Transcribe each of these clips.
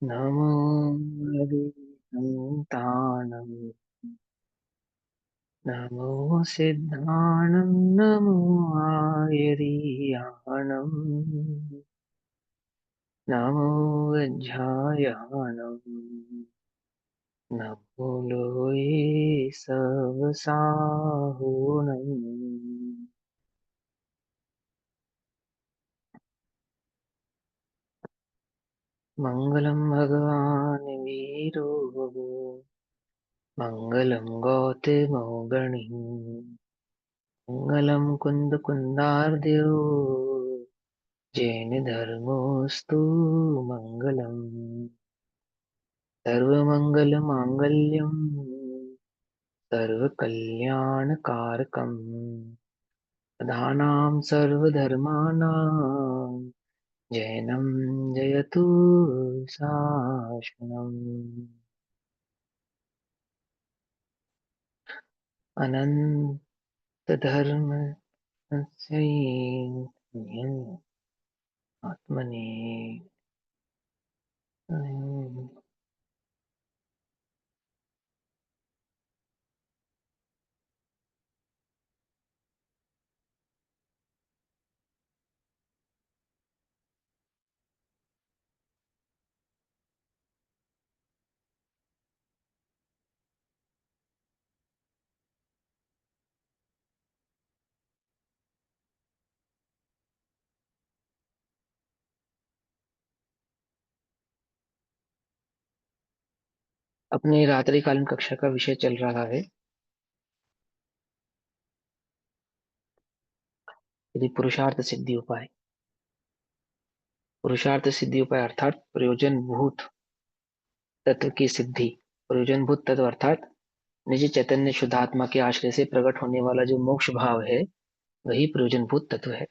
नमो हरिसन्तानं नमो सिद्धानं नमो आयर्याणं नमो वज्रायाणं नमो लोये सवसाहुणम्। मङ्गलं भगवान् वीरो मङ्गलं गौतमो मङ्गलं कुन्दकुन्दार्द्यो जैनधर्मोऽस्तु मङ्गलम्। सर्वमङ्गलमाङ्गल्यं सर्वकल्याणकारकम् प्रधानां सर्वधर्माणां जैनं जयतु शासनम्। अनन्तधर्मस्य आत्मने अपने रात्रिकालीन कक्षा का विषय चल रहा है यदि पुरुषार्थ सिद्धि उपाय। पुरुषार्थ सिद्धि उपाय अर्थात प्रयोजन भूत तत्व की सिद्धि। प्रयोजन भूत तत्व अर्थात निजी चैतन्य शुद्धात्मा के आश्रय से प्रकट होने वाला जो मोक्ष भाव है वही प्रयोजन भूत तत्व है।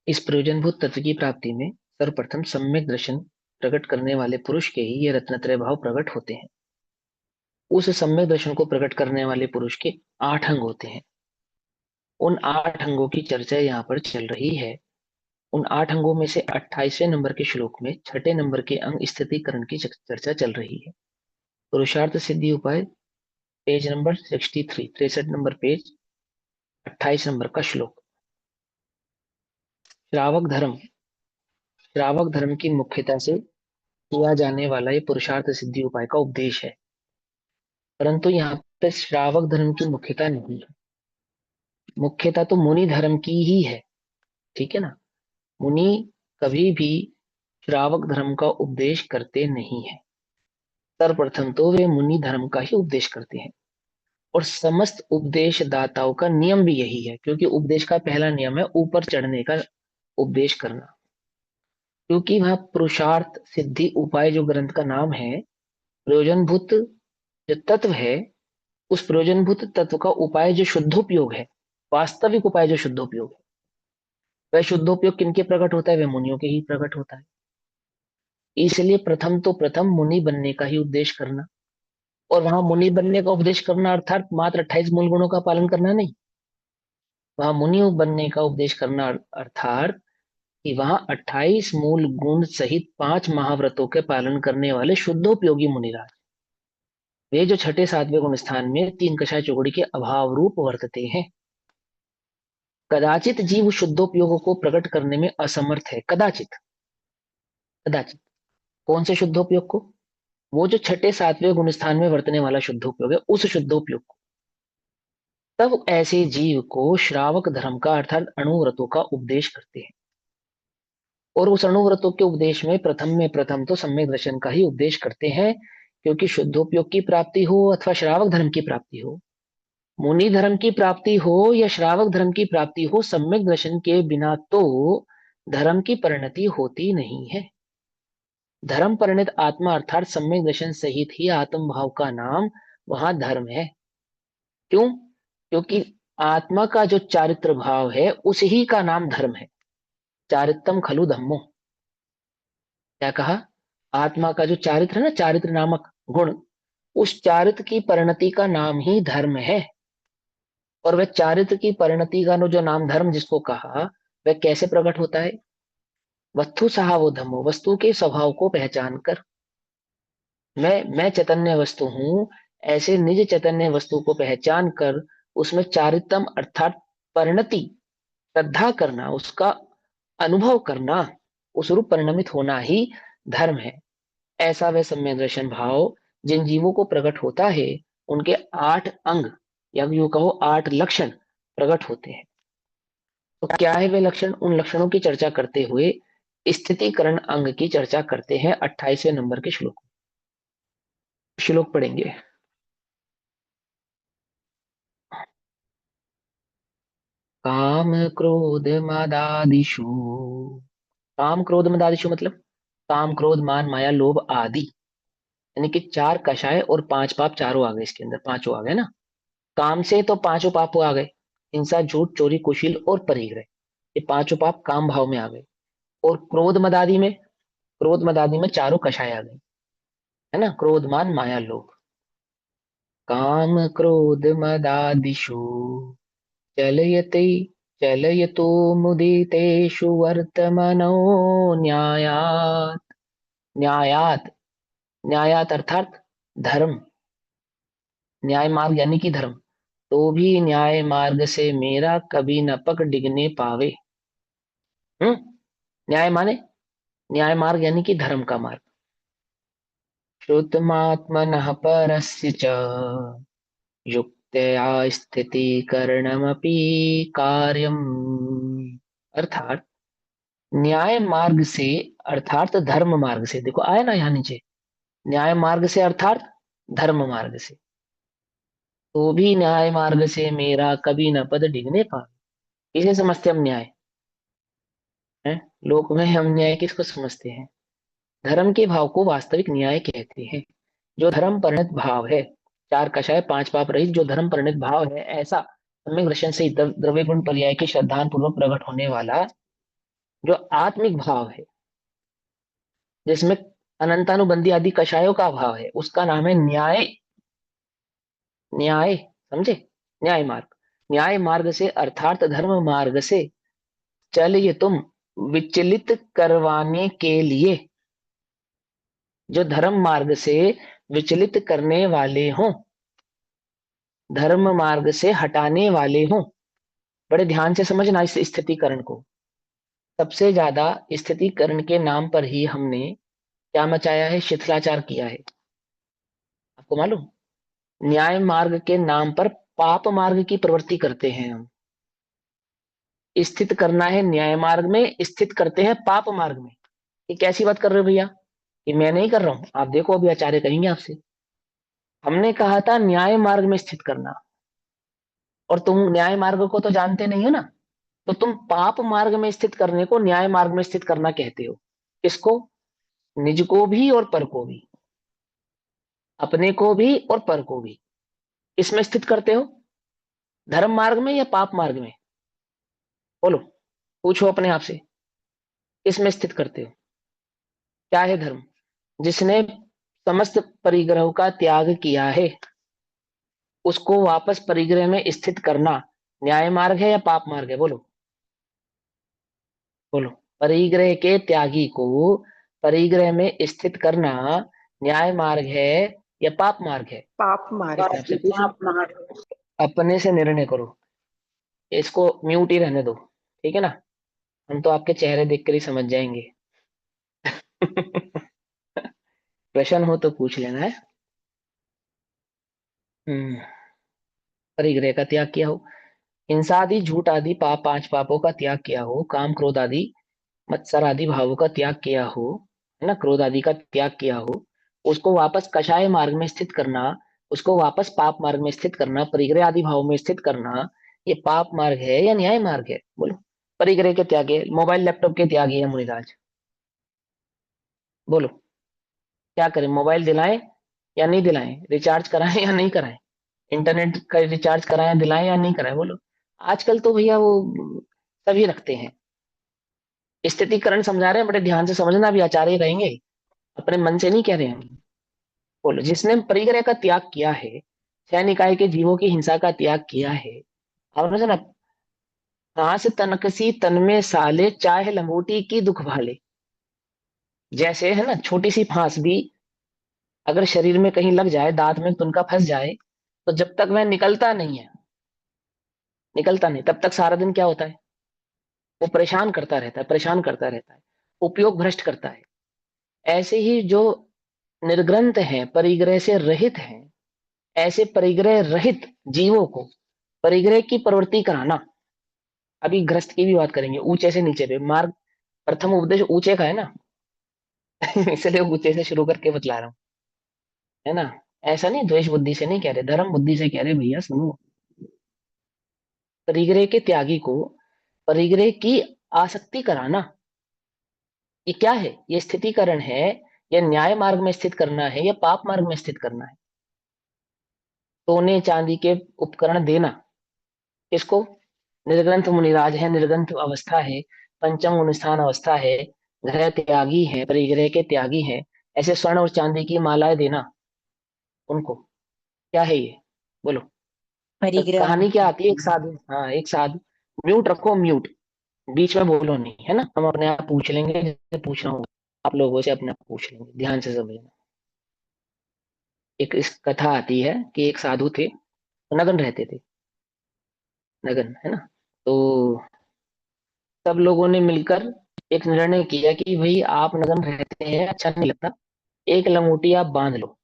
इस प्रयोजन भूत तत्व की प्राप्ति में सर्वप्रथम सम्यक दर्शन प्रकट करने वाले पुरुष के ही ये रत्नत्रय भाव प्रकट होते हैं। उस सम्यक दर्शन को प्रकट करने वाले पुरुष के 8 अंग होते हैं। उन 8 अंगों की चर्चा यहाँ पर चल रही है। उन 8 अंगों में से 28वें नंबर के श्लोक में छठे नंबर के अंग स्थितिकरण की चर्चा चल रही है। पुरुषार्थ सिद्धि उपाय page number 63, 63 number page, 28 number का श्लोक। श्रावक धर्म, श्रावक धर्म की मुख्यता से किया जाने वाला ये पुरुषार्थ सिद्धि उपाय का उपदेश है। परंतु यहाँ पे श्रावक धर्म की मुख्यता नहीं है, मुख्यता तो मुनि धर्म की ही है। ठीक है ना। मुनि कभी भी श्रावक धर्म का उपदेश करते नहीं है। सर्वप्रथम तो वे मुनि धर्म का ही उपदेश करते हैं और समस्त उपदेश दाताओं का नियम भी यही है, क्योंकि उपदेश का पहला नियम है ऊपर चढ़ने का उपदेश करना। क्योंकि वह पुरुषार्थ सिद्धि उपाय जो ग्रंथ का नाम है, प्रयोजनभूत जो तत्व है, उस प्रयोजनभूत तत्व का उपाय जो शुद्धोपयोग है, वास्तविक उपाय जो शुद्धोपयोग है, वह शुद्धोपयोग किनके प्रकट होता है? वह मुनियों के ही प्रकट होता है। इसलिए प्रथम तो प्रथम मुनि बनने का ही उपदेश करना। और वहां मुनि बनने का उपदेश करना अर्थात मात्र 28 मूल गुणों का पालन करना नहीं। वहां मुनि बनने का उपदेश करना अर्थात कि वहां 28 मूल गुण सहित 5 महाव्रतों के पालन करने वाले शुद्धोपयोगी मुनिराज, वे जो छठे सातवें गुण स्थान में तीन कषाय चौकड़ी के अभाव रूप वर्तते हैं। कदाचित जीव शुद्धोपयोगों को प्रकट करने में असमर्थ है। कदाचित, कदाचित कौन से शुद्धोपयोग को? वो जो छठे सातवें गुण स्थान में वर्तने वाला शुद्धोपयोग है, उस शुद्धोपयोग को। तब ऐसे जीव को श्रावक धर्म का अर्थात अणुव्रतों का उपदेश करते हैं। और उस अणुव्रतों के उपदेश में प्रथम तो सम्यक दर्शन का ही उपदेश करते हैं, क्योंकि शुद्धोपयोग की प्राप्ति हो अथवा श्रावक धर्म की प्राप्ति हो, मुनि धर्म की प्राप्ति हो या श्रावक धर्म की प्राप्ति हो, सम्यक दर्शन के बिना तो धर्म की परिणति होती नहीं है। धर्म परिणत आत्मा अर्थात सम्यक दर्शन सहित ही आत्म भाव का नाम वहां धर्म है। क्यों? क्योंकि आत्मा का जो चारित्र भाव है उस ही का नाम धर्म है। चारित्रम खलु धम्मो, क्या कहा? आत्मा का जो चारित्र है ना, चारित्र नामक गुण, उस चारित्र की परिणति का नाम ही धर्म है। और वह चारित्र की परिणति का जो नाम धर्म जिसको कहा, वह कैसे प्रकट होता है? वस्तु सहा वो धम्मो, वस्तु के स्वभाव को पहचान कर, मैं चैतन्य वस्तु हूँ, ऐसे निज चैतन्य वस्तु को पहचान कर उसमें चारितम अर्थात परिणति, श्रद्धा करना, उसका अनुभव करना, उस रूप परिणमित होना ही धर्म है। ऐसा वह सम्यक दर्शन भाव जिन जीवों को प्रकट होता है, उनके 8 अंग या यूं कहो 8 लक्षण प्रकट होते हैं। तो क्या है वे लक्षण? उन लक्षणों की चर्चा करते हुए स्थितिकरण अंग की चर्चा करते हैं 28वें नंबर के श्लोक। श्लोक पढ़ेंगे। काम क्रोध मदादिषु, काम क्रोध मदादिषु मतलब काम क्रोध मान माया लोभ आदि, यानी कि 4 कषाय और 5 पाप चारों आ गए, इसके अंदर पांचों आ गए ना। काम से तो पांचों पाप आ गए, हिंसा झूठ चोरी कुशील और परिग्रह, ये पांचों पाप काम भाव में आ गए। और क्रोध मदादि में चारों कषाय आ गए, है ना, क्रोध मान माया लोभ। काम क्रोध मदादिषु चलयते चलयतो मुदितेषु वर्तमनो न्यायात्, न्यायात, न्यायात अर्थात धर्म, न्याय मार्ग यानी कि धर्म। तो भी न्याय मार्ग से मेरा कभी न पग डिगने पावे। हम्म, न्याय माने, न्याय मार्ग यानी कि धर्म का मार्ग। श्रुतमात्मनः परस्य च युक्तया स्थिति करणमपि कार्यम, अर्थात न्याय मार्ग से अर्थात धर्म मार्ग से, देखो आया ना यहाँ नीचे, न्याय मार्ग से अर्थात धर्म मार्ग से, तो भी न्याय मार्ग से मेरा कभी न पद डिगने पावे। इसे समझते हम न्याय है। लोक में हम न्याय किसको समझते हैं? धर्म के भाव को वास्तविक न्याय कहते हैं। जो धर्म परिणत भाव है, 4 कषाय 5 पाप रहित जो धर्म परिणत भाव है, ऐसा सम्यक दर्शन से द्रव्य गुण पर्याय के श्रद्धान पूर्वक प्रकट होने वाला जो आत्मिक भाव है, जिसमें अनंतानुबंधी आदि कषायों का अभाव है, उसका नाम है न्याय। न्याय, समझे? न्याय मार्ग, न्याय मार्ग से अर्थात धर्म मार्ग से चल ये तुम, विचलित करवाने के लिए, जो धर्म मार्ग से विचलित करने वाले हों, धर्म मार्ग से हटाने वाले हों। बड़े ध्यान से समझना इस स्थितिकरण को। सबसे ज्यादा स्थितिकरण के नाम पर ही हमने क्या मचाया है? शिथिलाचार किया है। आपको मालूम, न्याय मार्ग के नाम पर पाप मार्ग की प्रवृत्ति करते हैं हम। स्थित करना है न्याय मार्ग में, स्थित करते हैं पाप मार्ग में। ये कैसी बात कर रहे हो भैया? ये मैं नहीं कर रहा हूं, आप देखो अभी आचार्य कहेंगे आपसे। हमने कहा था न्याय मार्ग में स्थित करना, और तुम न्याय मार्ग को तो जानते नहीं हो ना, तो तुम पाप मार्ग में स्थित करने को न्याय मार्ग में स्थित करना कहते हो। किसको? निज को भी और पर को भी, अपने को भी और पर को भी। इसमें स्थित करते हो, धर्म मार्ग में या पाप मार्ग में? बोलो, पूछो अपने आप से, इसमें स्थित करते हो। क्या है धर्म? जिसने समस्त परिग्रहों का त्याग किया है, उसको वापस परिग्रह में स्थित करना न्याय मार्ग है या पाप मार्ग है? बोलो बोलो। परिग्रह के त्यागी को परिग्रह में स्थित करना न्याय मार्ग है या पाप मार्ग है? पाप मार्ग। अपने आप से पूछो, अपने से निर्णय करो। इसको म्यूट ही रहने दो, ठीक है ना? हम तो आपके चेहरे देखकर ही समझ जाएंगे। प्रश्न हो तो पूछ लेना है। हम्म, परिग्रह का त्याग किया हो, हिंसा आदि झूठ आदि पाप 5 पापों का त्याग किया हो, काम क्रोध आदि मत्सर आदि भावों का त्याग किया हो, है ना, क्रोध आदि का त्याग किया हो, उसको वापस कषाय मार्ग में स्थित करना, उसको वापस पाप मार्ग में स्थित करना, परिग्रह आदि भाव में स्थित करना, ये पाप मार्ग है या न्याय मार्ग है? बोलो। परिग्रह के त्यागे, मोबाइल लैपटॉप के त्यागी है मुनिराज, बोलो। क्या करें, मोबाइल दिलाएं या नहीं दिलाएं, रिचार्ज कराएं या नहीं कराएं, इंटरनेट का रिचार्ज कराएं, दिलाएं या नहीं कराएं? बोलो। आजकल तो भैया वो सभी रखते हैं। स्थितिकरण समझा रहे हैं, बड़े ध्यान से समझना, भी आचार्य रहेंगे, अपने मन से नहीं कह रहे हैं। बोलो, जिसने परिग्रह का त्याग किया है, छह निकाय के जीवों की हिंसा का त्याग किया है, और ना, हाथ तनकसी तन में साले, चाहे लंगोटी की दुख भाले। जैसे है ना, छोटी सी फांस भी अगर शरीर में कहीं लग जाए, दांत में तुनका फंस जाए, तो जब तक वह निकलता नहीं, तब तक सारा दिन क्या होता है, वो परेशान करता रहता है, परेशान करता रहता है, उपयोग भ्रष्ट करता है। ऐसे ही जो निर्ग्रंथ हैं, परिग्रह से रहित हैं, ऐसे परिग्रह रहित जीवों को परिग्रह की प्रवृत्ति कराना। अभी ग्रस्त की भी बात करेंगे, ऊंचे से नीचे पे मार्ग। प्रथम उपदेश ऊंचे का है ना। इसलिए ऊंचे से शुरू करके बतला रहा हूँ, है ना। ऐसा नहीं, द्वेष बुद्धि से नहीं कह रहे, धर्म बुद्धि से कह रहे, भैया सुनो। परिग्रह के त्यागी को परिग्रह की आसक्ति कराना, ये क्या है, ये स्थितिकरण है, या न्याय मार्ग में स्थित करना है, या पाप मार्ग में स्थित करना है। सोने चांदी के उपकरण देना इसको, निर्ग्रंथ मुनिराज है, निर्ग्रंथ अवस्था है, पंचम गुणस्थान अवस्था है, ग्रह त्यागी है, परिग्रह के त्यागी है, ऐसे स्वर्ण और चांदी की मालाएं देना उनको, क्या है ये, बोलो। तो परिग्रह कहानी क्या मुक्ति। आती है, एक साधु, हाँ एक साधु, म्यूट रखो म्यूट, बीच में बोलो नहीं, है ना, हम अपने आप पूछ लेंगे, जैसे पूछ रहा हूँ आप लोगों से अपने आप पूछ लेंगे, ध्यान से समझना। एक इस कथा आती है कि एक साधु थे, नगन रहते थे, नगन, है ना। तो सब लोगों ने मिलकर एक निर्णय किया कि भाई आप नगन रहते हैं, अच्छा नहीं लगता, एक लंगोटी आप बांध लो।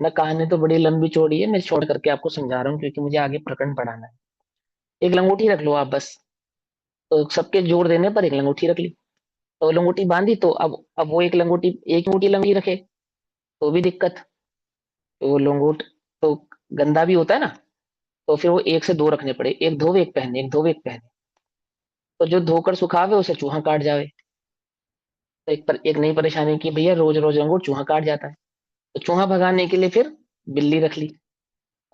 मैं, कहानी तो बड़ी लंबी चौड़ी है, मैं छोड़ करके आपको समझा रहा हूँ क्योंकि मुझे आगे प्रकरण पढ़ाना है। एक लंगोटी रख लो आप बस। तो सबके जोड़ देने पर एक लंगोटी रख ली, तो लंगोटी बांधी, तो अब वो एक लंगोटी लंगोटी रखे तो भी दिक्कत। तो वो लंगोट तो गंदा भी होता है ना, तो फिर वो एक से दो रखने पड़े, एक धोवे एक पहने, एक धोवे एक पहने। तो जो धोकर सुखावे उसे चूहा काट जावे। तो एक नई परेशानी की, भैया रोज रोज लंगोट चूहा काट जाता है। तो चूहा भगाने के लिए फिर बिल्ली रख ली।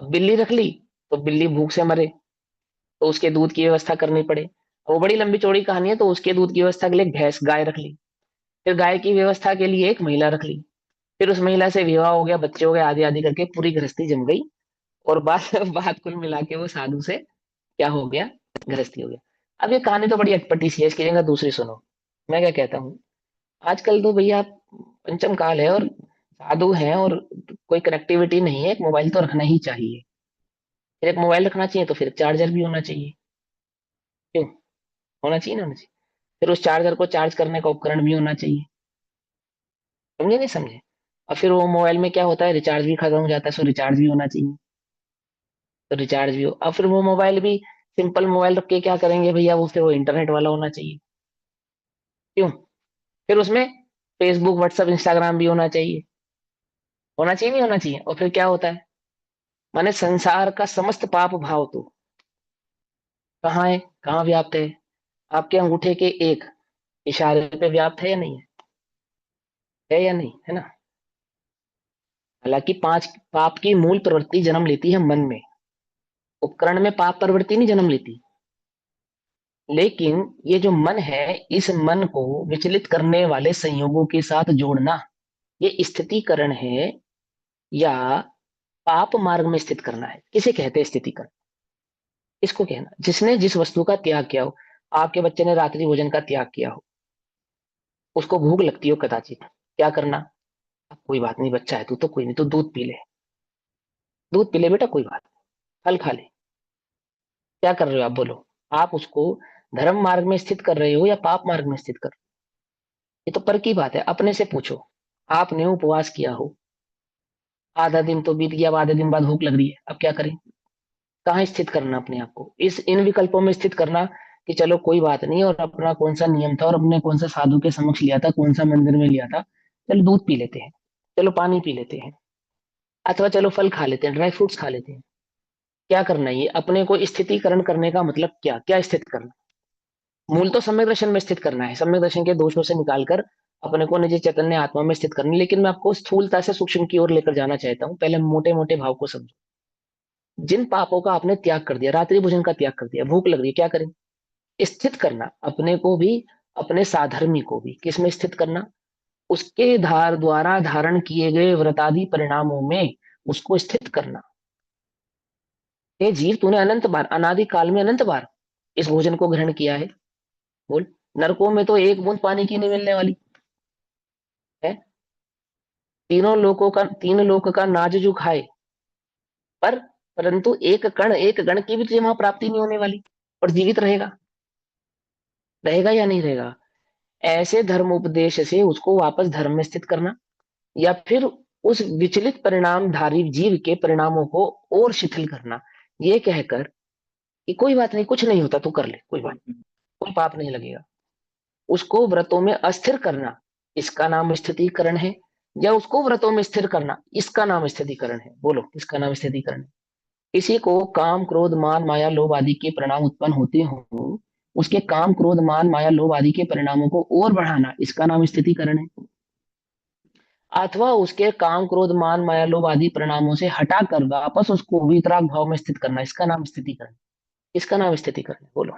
अब बिल्ली रख ली तो बिल्ली भूख से मरे, तो उसके दूध की व्यवस्था करनी पड़े। वो बड़ी लंबी चौड़ी कहानी है, तो उसके दूध की व्यवस्था के लिए एक भैंस गाय रख ली। फिर गाय की व्यवस्था के लिए एक महिला रख ली। फिर उस महिला से विवाह हो गया, बच्चे हो गए, आदि आदि करके पूरी गृहस्थी जम गई। और बात बात कुल मिला के वो साधु से क्या हो गया, गृहस्थी हो गया। अब ये कहानी तो बड़ी अटपटी सी है, इसकी जगह दूसरी सुनो। मैं क्या कहता हूँ, आजकल तो भैया पंचम काल है और साधु हैं, और कोई कनेक्टिविटी नहीं है, एक मोबाइल तो रखना ही चाहिए। फिर एक मोबाइल रखना चाहिए तो फिर चार्जर भी होना चाहिए, क्यों, होना चाहिए ना, होना चाहिए। फिर उस चार्जर को चार्ज करने का उपकरण भी होना चाहिए। समझे नहीं समझे। और फिर वो मोबाइल में क्या होता है, रिचार्ज भी खत्म हो जाता है, सो रिचार्ज भी होना चाहिए। तो रिचार्ज भी हो, अब फिर वो मोबाइल भी, सिंपल मोबाइल रख के क्या करेंगे भैया, वो फिर वो इंटरनेट वाला होना चाहिए, क्यों। फिर उसमें फेसबुक व्हाट्सएप इंस्टाग्राम भी होना चाहिए, होना चाहिए नहीं होना चाहिए। और फिर क्या होता है, माने संसार का समस्त पाप भाव तो कहाँ है, कहाँ व्याप्त है, आपके अंगूठे के एक इशारे पे व्याप्त है या नहीं है या नहीं, है ना। हालांकि पांच पाप की मूल प्रवृत्ति जन्म लेती है मन में, उपकरण में पाप प्रवृत्ति नहीं जन्म लेती। लेकिन ये जो मन है, इस मन को विचलित करने वाले संयोगों के साथ जोड़ना, ये स्थितिकरण है, या पाप मार्ग में स्थित करना है, किसे कहते हैं स्थितिकरण। इसको कहना, जिसने जिस वस्तु का त्याग किया हो। आपके बच्चे ने रात्रि भोजन का त्याग किया हो, उसको भूख लगती हो कदाचित, क्या करना, अब कोई बात नहीं, बच्चा है तू, तो कोई नहीं, तू दूध पी ले, दूध पी ले बेटा, कोई बात नहीं, फल खा ले। क्या कर रहे हो आप, बोलो। आप उसको धर्म मार्ग में स्थित कर रहे हो या पाप मार्ग में स्थित कर रहे हो, ये तो पर की बात है, अपने से पूछो। आपने उपवास किया हो, आधा दिन तो बीत गया, अब आधे दिन बाद भूख लग रही है, अब क्या करें। कहाँ स्थित करना अपने आप को, इस इन विकल्पों में स्थित करना, कि चलो कोई बात नहीं, और अपना कौन सा नियम था, और अपने कौन सा साधु के समक्ष लिया था, कौन सा मंदिर में लिया था, चलो दूध पी लेते हैं, चलो पानी पी लेते हैं, अथवा चलो फल खा लेते हैं, ड्राई फ्रूट्स खा लेते हैं। क्या करना है, ये अपने को स्थितिकरण करने का मतलब क्या, क्या स्थित करना। मूल तो सम्यक दर्शन में स्थित करना है, सम्यक दर्शन के दोषों से निकालकर अपने को निज चैतन्य आत्मा में स्थित करना है। लेकिन मैं आपको स्थूलता से सूक्ष्म की ओर लेकर जाना चाहता हूँ, पहले मोटे मोटे भाव को समझो। जिन पापों का आपने त्याग कर दिया, रात्रि भोजन का त्याग कर दिया, भूख लग रही है, क्या करें, स्थित करना अपने को भी, अपने साधर्मी को भी, किसमें स्थित करना, उसके धार द्वारा धारण किए गए व्रतादि परिणामों में उसको स्थित करना। हे जीव, तूने अनंत बार, अनादि काल में अनंत बार इस भोजन को ग्रहण किया है? बोल। नरकों में तो एक बूंद पानी की नहीं मिलने वाली है। तीन लोक का नाज जो खाए, पर परंतु एक गण की भी तुझे वहां प्राप्ति नहीं होने वाली, और जीवित रहेगा। रहेगा या नहीं रहेगा? ऐसे धर्मोपदेश से उसको वापस धर्म में स्थित करना, या फिर उस विचलित परिणामधारी जीव के परिणामों को और शिथिल करना, ये कहकर कि कोई बात नहीं, कुछ नहीं होता, तू कर ले, कोई बात नहीं, कोई पाप नहीं लगेगा, उसको व्रतों में अस्थिर करना, इसका नाम स्थितीकरण है। या उसको व्रतों में स्थिर करना, इसका नाम स्थितीकरण है। बोलो, इसका नाम स्थितीकरण है। किसी को काम क्रोध मान माया लोभ आदि के परिणाम उत्पन्न होते हो, उसके काम क्रोध मान माया लोभ आदि के परिणामों को और बढ़ाना, इसका नाम स्थितीकरण है। अथवा उसके काम क्रोध मान माया लोभ आदि परिणामों से हटाकर वापस उसको वितराग भाव में स्थित करना, इसका नाम स्थितीकरण। इसका नाम स्थितीकरण है। बोलो।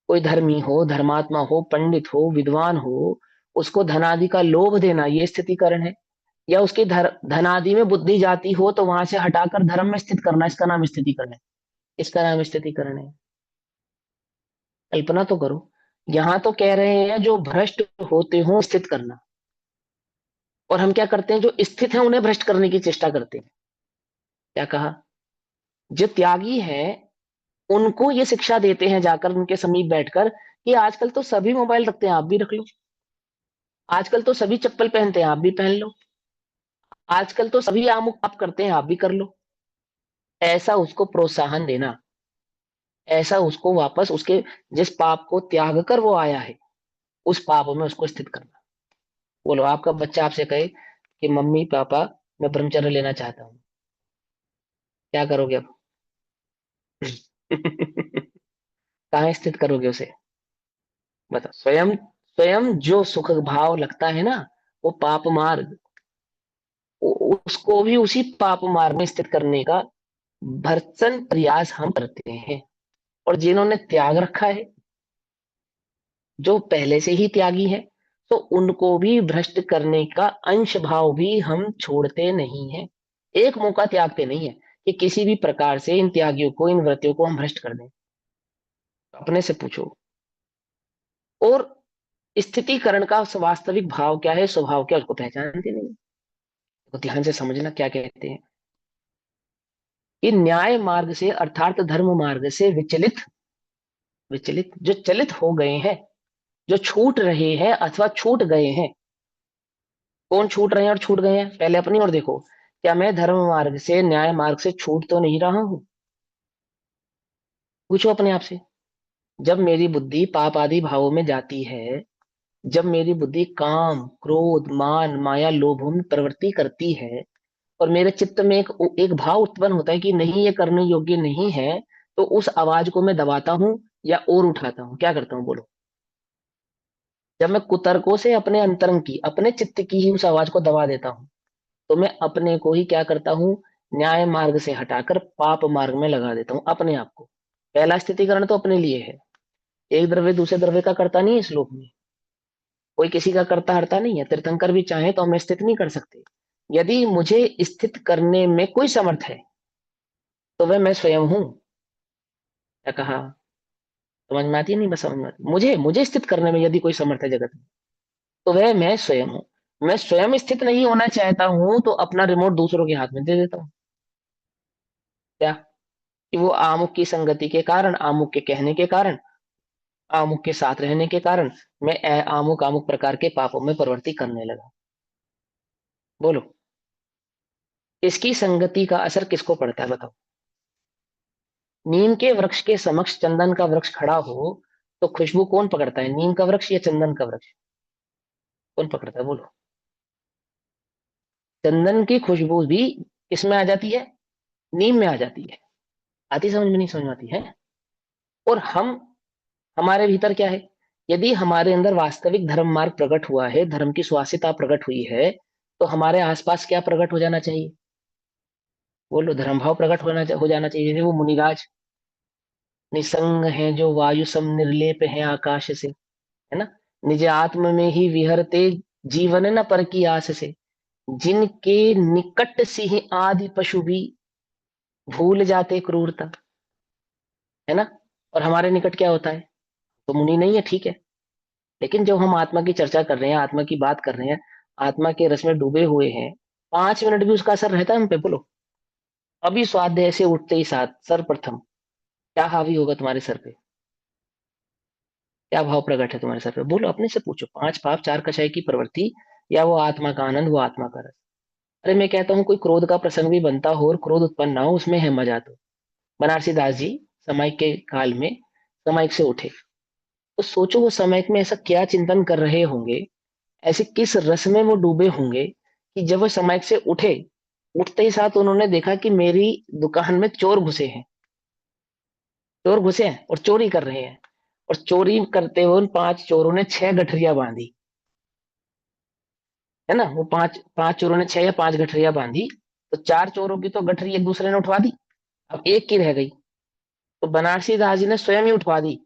कोई धर्मी हो, धर्मात्मा हो, पंडित हो, विद्वान हो, उसको धनादि का लोभ देना, ये स्थितीकरण है। या उसकी धनादि में बुद्धि जाती हो तो वहां से हटाकर धर्म में स्थित करना, इसका नाम स्थितीकरण है। इसका नाम स्थितीकरण है। कल्पना तो करो, यहां तो कह रहे हैं जो भ्रष्ट होते हो स्थित करना, और हम क्या करते हैं, जो स्थित है उन्हें भ्रष्ट करने की चेष्टा करते हैं। क्या कहा? जो त्यागी है उनको ये शिक्षा देते हैं जाकर उनके समीप बैठकर, कि आजकल तो सभी मोबाइल रखते हैं, आप भी रख लो। आजकल तो सभी चप्पल पहनते हैं, आप भी पहन लो। आजकल तो सभी अमुक आप करते हैं, आप भी कर लो। ऐसा उसको प्रोत्साहन देना, ऐसा उसको वापस उसके जिस पाप को त्याग कर वो आया है, उस पाप में उसको स्थित करना। बोलो, आपका बच्चा आपसे कहे कि मम्मी पापा मैं ब्रह्मचर्य लेना चाहता हूँ, क्या करोगे अब? कहाँ स्थित करोगे उसे? बता। स्वयं स्वयं जो सुख भाव लगता है ना, वो पाप मार्ग, उसको भी उसी पाप मार्ग में स्थित करने का भर्त्सन प्रयास हम करते हैं। और जिन्होंने त्याग रखा है, जो पहले से ही त्यागी है, तो उनको भी भ्रष्ट करने का अंश भाव भी हम छोड़ते नहीं है। एक मौका त्यागते नहीं है कि किसी भी प्रकार से इन त्यागियों को, इन व्रतियों को हम भ्रष्ट कर दें। अपने से पूछो। और स्थितिकरण का वास्तविक भाव क्या है, स्वभाव क्या है, उसको पहचानते नहीं। तो ध्यान से समझना क्या कहते हैं, कि न्याय मार्ग से अर्थात धर्म मार्ग से विचलित विचलित जो चलित हो गए हैं, जो छूट रहे हैं अथवा छूट गए हैं। कौन छूट रहे हैं और छूट गए हैं? पहले अपनी ओर देखो, क्या मैं धर्म मार्ग से, न्याय मार्ग से छूट तो नहीं रहा हूं? पूछो अपने आप से। जब मेरी बुद्धि पाप आदि भावों में जाती है, जब मेरी बुद्धि काम क्रोध मान माया लोभों में प्रवृत्ति करती है, और मेरे चित्त में एक एक भाव उत्पन्न होता है कि नहीं, ये करने योग्य नहीं है, तो उस आवाज को मैं दबाता हूं या और उठाता हूं? क्या करता हूं? बोलो। जब मैं कुतर्कों से अपने अंतरंग की, अपने चित्त की ही उस आवाज को दबा देता हूं, तो मैं अपने को ही क्या करता हूँ, न्याय मार्ग से हटाकर पाप मार्ग में लगा देता हूँ अपने आप को। पहला स्थितिकरण तो अपने लिए है। एक द्रव्य दूसरे द्रव्य का करता नहीं है इस श्लोक में। कोई किसी का करता हरता नहीं है। तीर्थंकर भी चाहे तो हमें स्थित नहीं कर सकते। यदि मुझे स्थित करने में कोई समर्थ है, तो वह मैं स्वयं हूँ। क्या कहा? समझ में आती है? नहीं, बस समझ में आती। मुझे मुझे स्थित करने में यदि कोई समर्थ है जगत में, तो वह मैं स्वयं हूँ। मैं स्वयं स्थित नहीं होना चाहता हूं, तो अपना रिमोट दूसरों के हाथ में दे देता हूँ। क्या? कि वो आमुख की संगति के कारण, आमुख के कहने के कारण, आमुख के साथ रहने के कारण मैं आमुक आमुक प्रकार के पापों में प्रवृत्ति करने लगा। बोलो, इसकी संगति का असर किसको पड़ता है? बताओ। नीम के वृक्ष के समक्ष चंदन का वृक्ष खड़ा हो, तो खुशबू कौन पकड़ता है, नीम का वृक्ष या चंदन का वृक्ष? कौन पकड़ता है? बोलो। चंदन की खुशबू भी किसमें आ जाती है? नीम में आ जाती है। आती समझ में? नहीं समझ में आती है? और हमारे भीतर क्या है? यदि हमारे अंदर वास्तविक धर्म मार्ग प्रकट हुआ है, धर्म की सुवासिता प्रकट हुई है, तो हमारे आसपास क्या प्रकट हो जाना चाहिए? बोलो, धर्म भाव प्रकट हो जाना चाहिए। जैसे वो मुनिराज निसंग हैं, जो वायु सम निर्लेप हैं आकाश से, है ना, निज आत्म में ही विहरते, जीवन न पर की आस से, जिनके निकट सिंह आदि पशु भी भूल जाते क्रूरता, है ना। और हमारे निकट क्या होता है? तो मुनि नहीं है, ठीक है। लेकिन जब हम आत्मा की चर्चा कर रहे हैं, आत्मा की बात कर रहे हैं, आत्मा के रस में डूबे हुए हैं, 5 मिनट भी उसका असर रहता है हम पे? बोलो। अभी स्वाध्याय से उठते ही साथ सर्वप्रथम क्या हावी होगा तुम्हारे सर पे? क्या भाव प्रकट है तुम्हारे सर पे? बोलो, अपने से पूछो। 5 पाप 4 कषाय की प्रवृत्ति, या वो आत्मा का आनंद, वो आत्मा का रस? अरे मैं कहता हूँ कोई क्रोध का प्रसंग भी बनता हो और क्रोध उत्पन्न ना हो, उसमें है मजा तो। बनारसी दास जी सामायिक के काल में सामायिक से उठे, तो सोचो वो सामायिक में ऐसा क्या चिंतन कर रहे होंगे, ऐसे किस रस में वो डूबे होंगे कि जब वो सामायिक से उठे, उठते ही साथ उन्होंने देखा कि मेरी दुकान में चोर घुसे हैं। चोर घुसे हैं और चोरी कर रहे हैं, और चोरी करते हुए उन 5 चोरों ने 6 गठरियां बांधी। है ना? वो पांच पांच चोरों ने 6 या 5 गठरियां बांधी, तो 4 चोरों की तो गठरी एक दूसरे ने उठवा दी, अब एक की रह गई। तो बनारसी दास जी ने स्वयं ही उठवा दी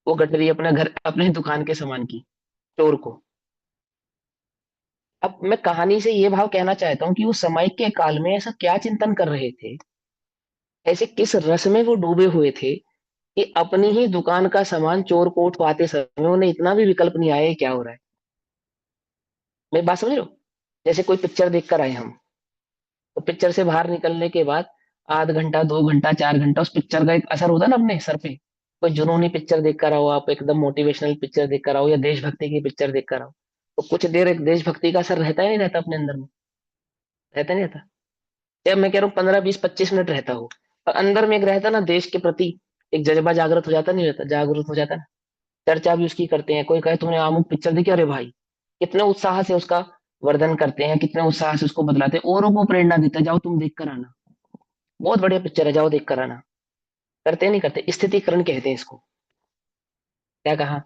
वो गठरी अपने घर, अपने दुकान के सामान की, चोर को। अब मैं कहानी से ये भाव कहना चाहता हूँ कि वो समय के काल में ऐसा क्या चिंतन कर रहे थे, ऐसे किस रस में वो डूबे हुए थे कि अपनी ही दुकान का सामान चोर को उठवाते समय उन्हें इतना भी विकल्प नहीं आया ये क्या हो रहा है। मैं बात समझ रहे हो? जैसे कोई पिक्चर देख कर आए हम, तो पिक्चर से बाहर निकलने के बाद आध घंटा 2 घंटा 4 घंटा उस पिक्चर का एक असर होता है ना अपने सर पे। कोई जुनूनी पिक्चर देख कर आओ, आप एकदम मोटिवेशनल पिक्चर देख कर आओ, या देशभक्ति की पिक्चर देख कर आओ, तो कुछ देर एक देशभक्ति का असर रहता ही नहीं रहता अपने अंदर में? रहता नहीं रहता? जब मैं कह रहा हूँ 15 20 25 मिनट रहता हो, और अंदर में एक रहता ना देश के प्रति, एक जज्बा जागृत हो जाता, नहीं रहता? जागृत हो जाता ना। चर्चा भी उसकी करते हैं, कोई कहे तुमने अमुक पिक्चर देखी, अरे भाई कितने उत्साह से उसका वर्धन करते हैं, कितने उत्साह से उसको बदलाते हैं, औरों को प्रेरणा देते हैं, जाओ तुम देख कर आना, बहुत बढ़िया पिक्चर है, जाओ देख कर आना। करते नहीं करते? स्थितिकरण कहते हैं इसको। क्या कहा?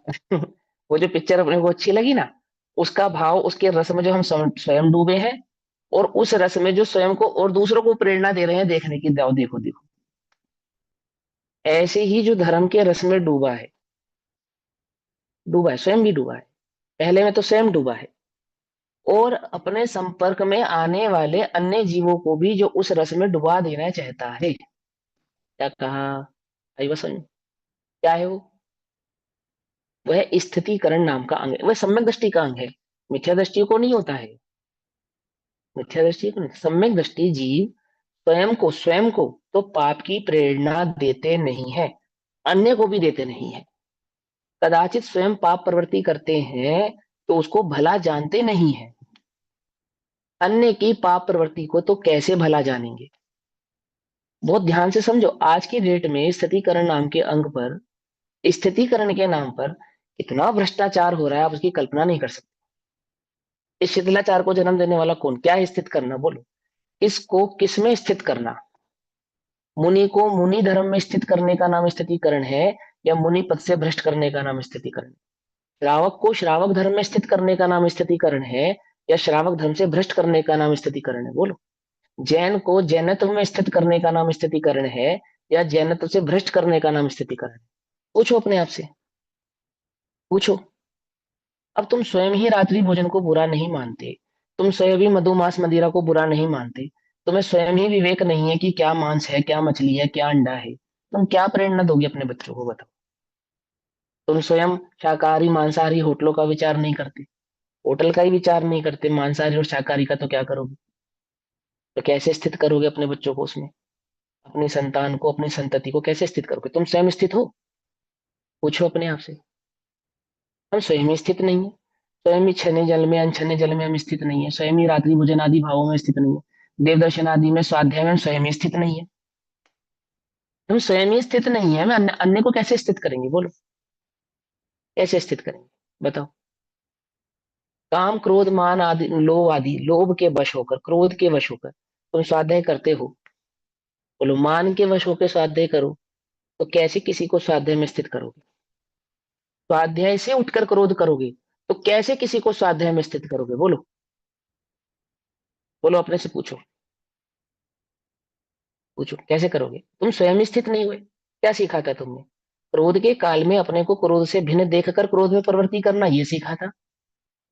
वो जो पिक्चर अपने को अच्छी लगी ना, उसका भाव, उसके रस में जो हम स्वयं डूबे हैं, और उस रस में जो स्वयं को और दूसरों को प्रेरणा दे रहे हैं देखने की, जाओ देखो देखो। ऐसे ही जो धर्म के रस में डूबा है, डूबा है, स्वयं भी डूबा है, पहले में तो स्वयं डूबा है, और अपने संपर्क में आने वाले अन्य जीवों को भी जो उस रस में डुबा देना चाहता है। क्या कहा? आई बस समझ? क्या है वो? वह स्थितिकरण नाम का अंग है, वह सम्यक दृष्टि का अंग है। मिथ्या दृष्टि को नहीं होता है। मिथ्या दृष्टि को नहीं, सम्यक दृष्टि जीव स्वयं को तो पाप की प्रेरणा देते नहीं है, अन्य को भी देते नहीं है। कदाचित स्वयं पाप प्रवृत्ति करते हैं तो उसको भला जानते नहीं है, अन्य की पाप प्रवृत्ति को तो कैसे भला जानेंगे? बहुत ध्यान से समझो, आज की डेट में स्थितिकरण नाम के अंग पर, स्थितिकरण के नाम पर इतना भ्रष्टाचार हो रहा है, आप उसकी कल्पना नहीं कर सकते। इस शिथिलाचार को जन्म देने वाला कौन? क्या है स्थित करना? बोलो। इसको किस में स्थित करना? मुनि को मुनि धर्म में स्थित करने का नाम स्थितिकरण है, या मुनि पद से भ्रष्ट करने का नाम स्थितिकरण? श्रावक को श्रावक धर्म में स्थित करने का नाम स्थितिकरण है, या श्रावक धर्म से भ्रष्ट करने का नाम स्थितिकरण है? बोलो। जैन को जैनत्व में स्थित करने का नाम स्थितिकरण है, या जैनत्व से भ्रष्ट करने का नाम स्थितिकरण है? पूछो अपने आप से, पूछो। अब तुम स्वयं ही रात्रि भोजन को बुरा नहीं मानते, तुम स्वयं भी मधुमास मदिरा को बुरा नहीं मानते, तुम्हें स्वयं ही विवेक नहीं है कि क्या मांस है, क्या मछली है, क्या अंडा है, तुम क्या प्रेरणा दोगे अपने बच्चों को? बताओ। तुम स्वयं शाकाहारी मांसाहारी होटलों का विचार नहीं करते, होटल का ही विचार नहीं करते, मांसाहारी और शाकाहारी का तो क्या करोगे? तो कैसे स्थित करोगे अपने बच्चों को उसमें? अपनी संतान को, अपनी संतति को कैसे स्थित करोगे? तुम स्वयं स्थित हो? पूछो अपने आप से। हम स्वयं ही स्थित नहीं है। स्वयं ही छने जल में अनछने जल में हम स्थित नहीं है, स्वयं ही रात्रि भोजन आदि भावों में स्थित नहीं है, देवदर्शन आदि में स्वाध्याय में हम स्वयं ही स्थित नहीं है। हम स्वयं ही स्थित नहीं है, हम अन्य को कैसे स्थित करेंगे? बोलो, कैसे स्थित करेंगे? बताओ। काम क्रोध मान आदि लोभ आदि, लोभ के वश होकर, क्रोध के वश होकर तुम स्वाध्याय करते हो। बोलो, मान के वश होकर स्वाध्याय करो तो कैसे किसी को स्वाध्याय में स्थित करोगे? स्वाध्याय से उठकर क्रोध करोगे तो कैसे किसी को स्वाध्याय में स्थित करोगे? बोलो। बोलो, अपने से पूछो, पूछो कैसे करोगे? तुम स्वयं स्थित नहीं हुए, क्या सीखा था तुमने? क्रोध के काल में अपने को क्रोध से भिन्न देखकर क्रोध में प्रवृत्ति करना, ये सीखा था?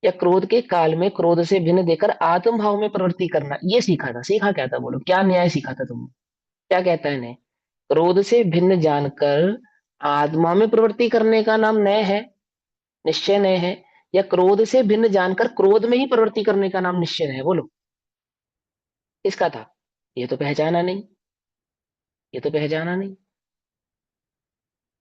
या क्रोध के काल में क्रोध से भिन्न देखकर आत्म भाव में प्रवृत्ति करना, ये सीखा था? सीखा क्या था? बोलो, क्या न्याय सीखा था तुमने? क्या कहता है न्याय? क्रोध से भिन्न जानकर आत्मा में प्रवृत्ति करने का नाम नय है, निश्चय नय है, या क्रोध से भिन्न जानकर क्रोध में ही प्रवृत्ति करने का नाम निश्चय है? बोलो किसका था? ये तो पहचाना नहीं, ये तो पहचाना नहीं।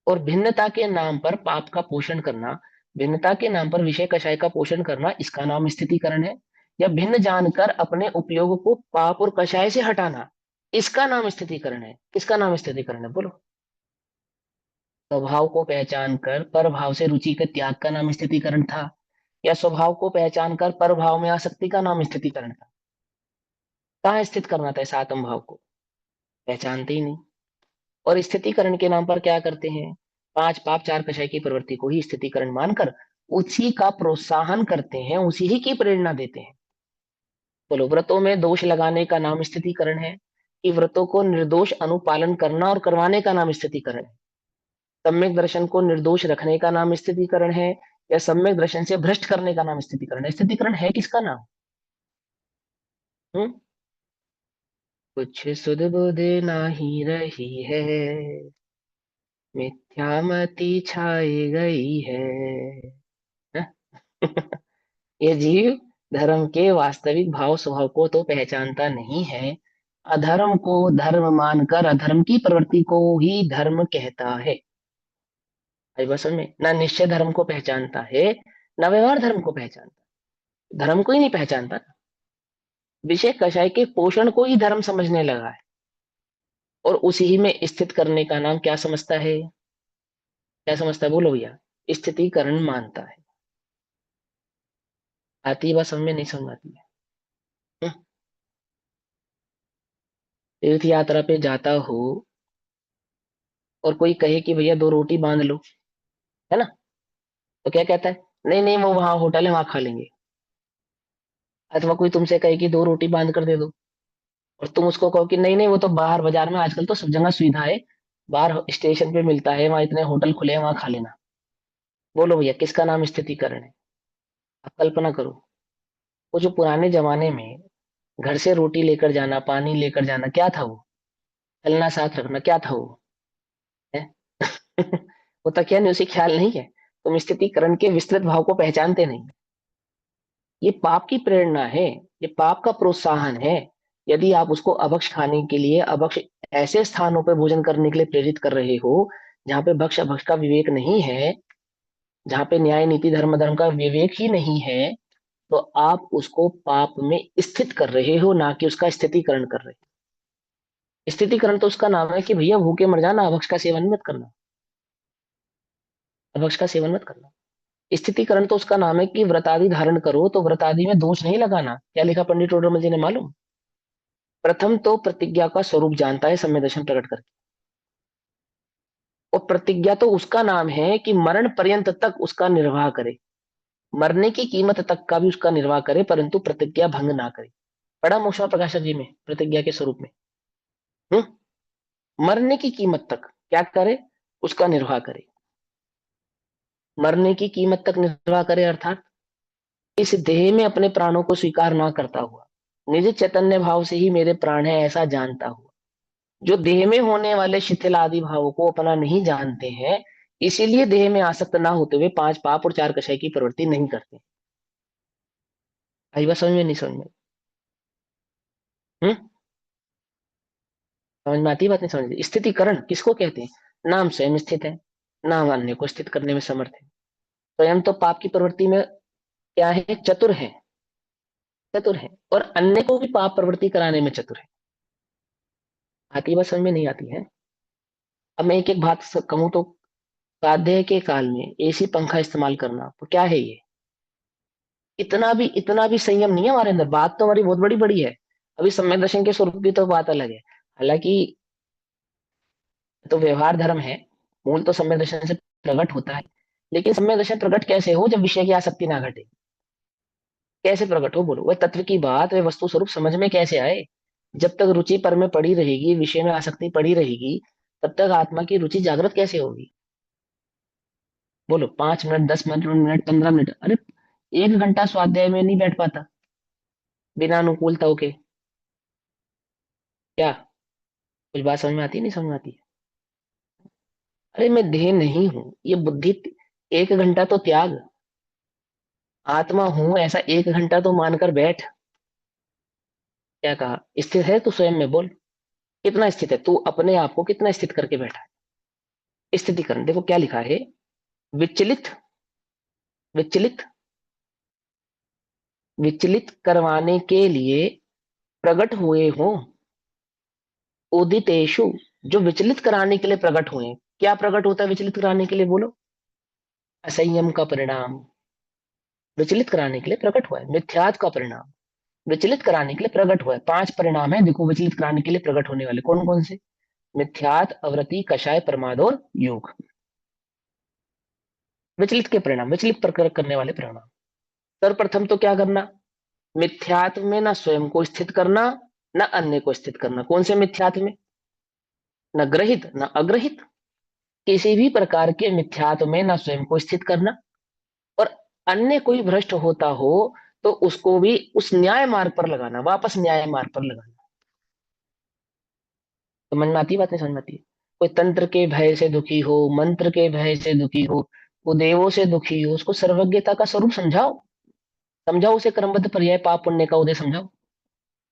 और भिन्नता के नाम पर पाप का पोषण करना, भिन्नता के नाम पर विषय कषाय का पोषण करना, इसका नाम स्थितिकरण है। या भिन्न जानकर अपने उपयोग को पाप और कषाय से हटाना, इसका नाम स्थितिकरण है। किसका नाम स्थितिकरण है? बोलो। स्वभाव को पहचान कर पर भाव से रुचि के त्याग का नाम स्थितिकरण था, या स्वभाव को पहचान कर पर भाव में आसक्ति का नाम स्थितिकरण था? कहाँ स्थित करना था इस आत्म भाव को? पहचानते ही नहीं। और स्थितिकरण के नाम पर क्या करते हैं? पांच पाप चार कषाय की प्रवृत्ति को ही स्थितिकरण मानकर उसी का प्रोत्साहन करते हैं, उसी ही की प्रेरणा देते हैं। बोलो, व्रतों में दोष लगाने का नाम स्थितिकरण है, कि व्रतों को निर्दोष अनुपालन करना और करवाने का नाम स्थितिकरण है? सम्यक दर्शन को निर्दोष रखने का नाम स्थितिकरण है, या सम्यक दर्शन से भ्रष्ट करने का नाम स्थितिकरण है? स्थितिकरण है किसका नाम? हम्म? कुछ सुध बुध नाही रही है, मिथ्यामति छाई गई है। हैं? ये जीव धर्म के वास्तविक भाव स्वभाव को तो पहचानता नहीं है, अधर्म को धर्म मानकर अधर्म की प्रवृत्ति को ही धर्म कहता है। आई बस में ना निश्चय धर्म को पहचानता है, ना व्यवहार धर्म को पहचानता, धर्म को ही नहीं पहचानता, विषय कषाय के पोषण को ही धर्म समझने लगा है, और उसी ही में स्थित करने का नाम क्या समझता है? क्या समझता है? बोलो भैया। स्थितिकरण मानता है। आती है बात समझ में? नहीं समझ आती है? हम्म? तीर्थ यात्रा पे जाता हो और कोई कहे कि भैया दो रोटी बांध लो, है ना? तो क्या कहता है? नहीं नहीं, वो वहां होटल है, वहां खा लेंगे। अथवा कोई तुमसे कहे कि दो रोटी बांध कर दे दो, और तुम उसको कहो कि नहीं नहीं, वो तो बाहर बाजार में आजकल तो सब जगह सुविधा है, बाहर स्टेशन पे मिलता है, वहां इतने होटल खुले हैं, वहां खा लेना। बोलो भैया किसका नाम स्थितिकरण है? आप कल्पना करो, वो जो पुराने जमाने में घर से रोटी लेकर जाना, पानी लेकर जाना, क्या था वो? चलना साथ रखना, क्या था वो? है? वो तकिया नहीं, उसे ख्याल नहीं है। तुम स्थितिकरण के विस्तृत भाव को पहचानते नहीं। ये पाप की प्रेरणा है, ये पाप का प्रोत्साहन है। यदि आप उसको अभक्ष खाने के लिए, अभक्ष ऐसे स्थानों पर भोजन करने के लिए प्रेरित कर रहे हो जहाँ पे भक्ष अभक्ष का विवेक नहीं है, जहाँ पे न्याय नीति धर्म धर्म का विवेक ही नहीं है, तो आप उसको पाप में स्थित कर रहे हो, ना कि उसका स्थितिकरण कर रहे हो। स्थितिकरण तो उसका नाम है कि भैया भूखे मर जाना, अभक्ष का सेवन मत करना, अभक्ष का सेवन मत करना। स्थितिकरण तो उसका नाम है कि व्रतादि धारण करो, तो व्रतादि में दोष नहीं लगाना। क्या लिखा पंडित टोडरमल जी ने मालूम? प्रथम तो प्रतिज्ञा का स्वरूप जानता है सम्यक दर्शन प्रकट करके, और प्रतिज्ञा तो उसका नाम है कि मरण पर्यंत तक उसका निर्वाह करे, मरने की कीमत तक का भी उसका निर्वाह करे, परंतु प्रतिज्ञा भंग ना करे। पढ़ा मोक्षा प्रकाशक जी में प्रतिज्ञा के स्वरूप में? हम्म? मरने की कीमत तक क्या करे? उसका निर्वाह करे। मरने की कीमत तक निर्वाह करे अर्थात इस देह में अपने प्राणों को स्वीकार ना करता हुआ, निज चैतन्य भाव से ही मेरे प्राण है ऐसा जानता हुआ, जो देह में होने वाले शिथिल आदि भावों को अपना नहीं जानते हैं, इसीलिए देह में आसक्त ना होते हुए पांच पाप और चार कषाय की प्रवृत्ति नहीं करते। आई बात समझ में? नहीं समझ में? हम्म? समझ में आती है बात? नहीं समझ में? स्थितिकरण किसको कहते हैं? नाम स्वयं स्थित है, नाम अन्य को स्थित करने में समर्थ है। स्वयं तो पाप की प्रवृत्ति में क्या है? चतुर है, चतुर है, और अन्य को भी पाप प्रवृत्ति कराने में चतुर है। आती है बात समझ में? नहीं आती है? अब मैं एक एक बात कहूं तो, स्वाध्याय के काल में एसी पंखा इस्तेमाल करना तो क्या है ये? इतना भी संयम नहीं है हमारे अंदर। बात तो हमारी बहुत बड़ी बड़ी है। अभी सम्यक दर्शन के स्वरूप की तो बात अलग है। हालांकि तो व्यवहार धर्म है, मूल तो सम्यक दर्शन से प्रकट होता है। लेकिन सम्यक दर्शन प्रकट कैसे हो जब विषय की आसक्ति ना घटे? कैसे प्रकट हो? बोलो, वह तत्व की बात, वह वस्तु स्वरूप समझ में कैसे आए? जब तक रुचि पर में पड़ी रहेगी, विषय में आसक्ति पड़ी रहेगी, तब तक आत्मा की रुचि जागृत कैसे होगी? बोलो, 5 मिनट, 10 मिनट, 15 मिनट, अरे 1 घंटा स्वाध्याय में नहीं बैठ पाता बिना अनुकूलताओं के? क्या कुछ बात समझ में आती है? नहीं समझ में आती है? अरे मैं देह नहीं हूं, ये बुद्धि। 1 घंटा तो त्याग। आत्मा हूं ऐसा 1 घंटा तो मानकर बैठ। क्या कहा? स्थित है तू स्वयं में, बोल। कितना स्थित है तू अपने आप को, कितना स्थित करके बैठा है? स्थितिकरण देखो क्या लिखा है। विचलित, विचलित, विचलित करवाने के लिए प्रकट हुए हो उदितेषु। जो विचलित कराने के लिए प्रकट हुए हैं, क्या प्रकट होता है विचलित कराने के लिए, बोलो? असंयम का परिणाम विचलित कराने के लिए प्रकट हुआ है। मिथ्यात्व का परिणाम विचलित कराने के लिए प्रकट हुआ है। 5 परिणाम है देखो विचलित कराने के लिए प्रकट होने वाले, कौन कौन से? मिथ्यात, अवृत्ति, कषाय, प्रमाद और योग। विचलित के परिणाम, विचलित प्रकट करने वाले परिणाम। सर्वप्रथम तो क्या करना? मिथ्यात्व में ना स्वयं को स्थित करना, न अन्य को स्थित करना। कौन से मिथ्यात्व में? न ग्रहित न अग्रहित। किसी भी प्रकार के मिथ्यात्व में ना स्वयं को स्थित करना, और अन्य कोई भ्रष्ट होता हो तो उसको भी उस न्याय मार्ग पर लगाना, वापस न्याय मार्ग पर लगाना। समझ में आती है? बात नहीं समझ में आती है? कोई तंत्र के भय से दुखी हो, मंत्र के भय से दुखी हो, वो देवों से दुखी हो, उसको सर्वज्ञता का स्वरूप समझाओ। समझाओ उसे क्रमबद्ध पर्याय पाप पुण्य का उदय समझाओ।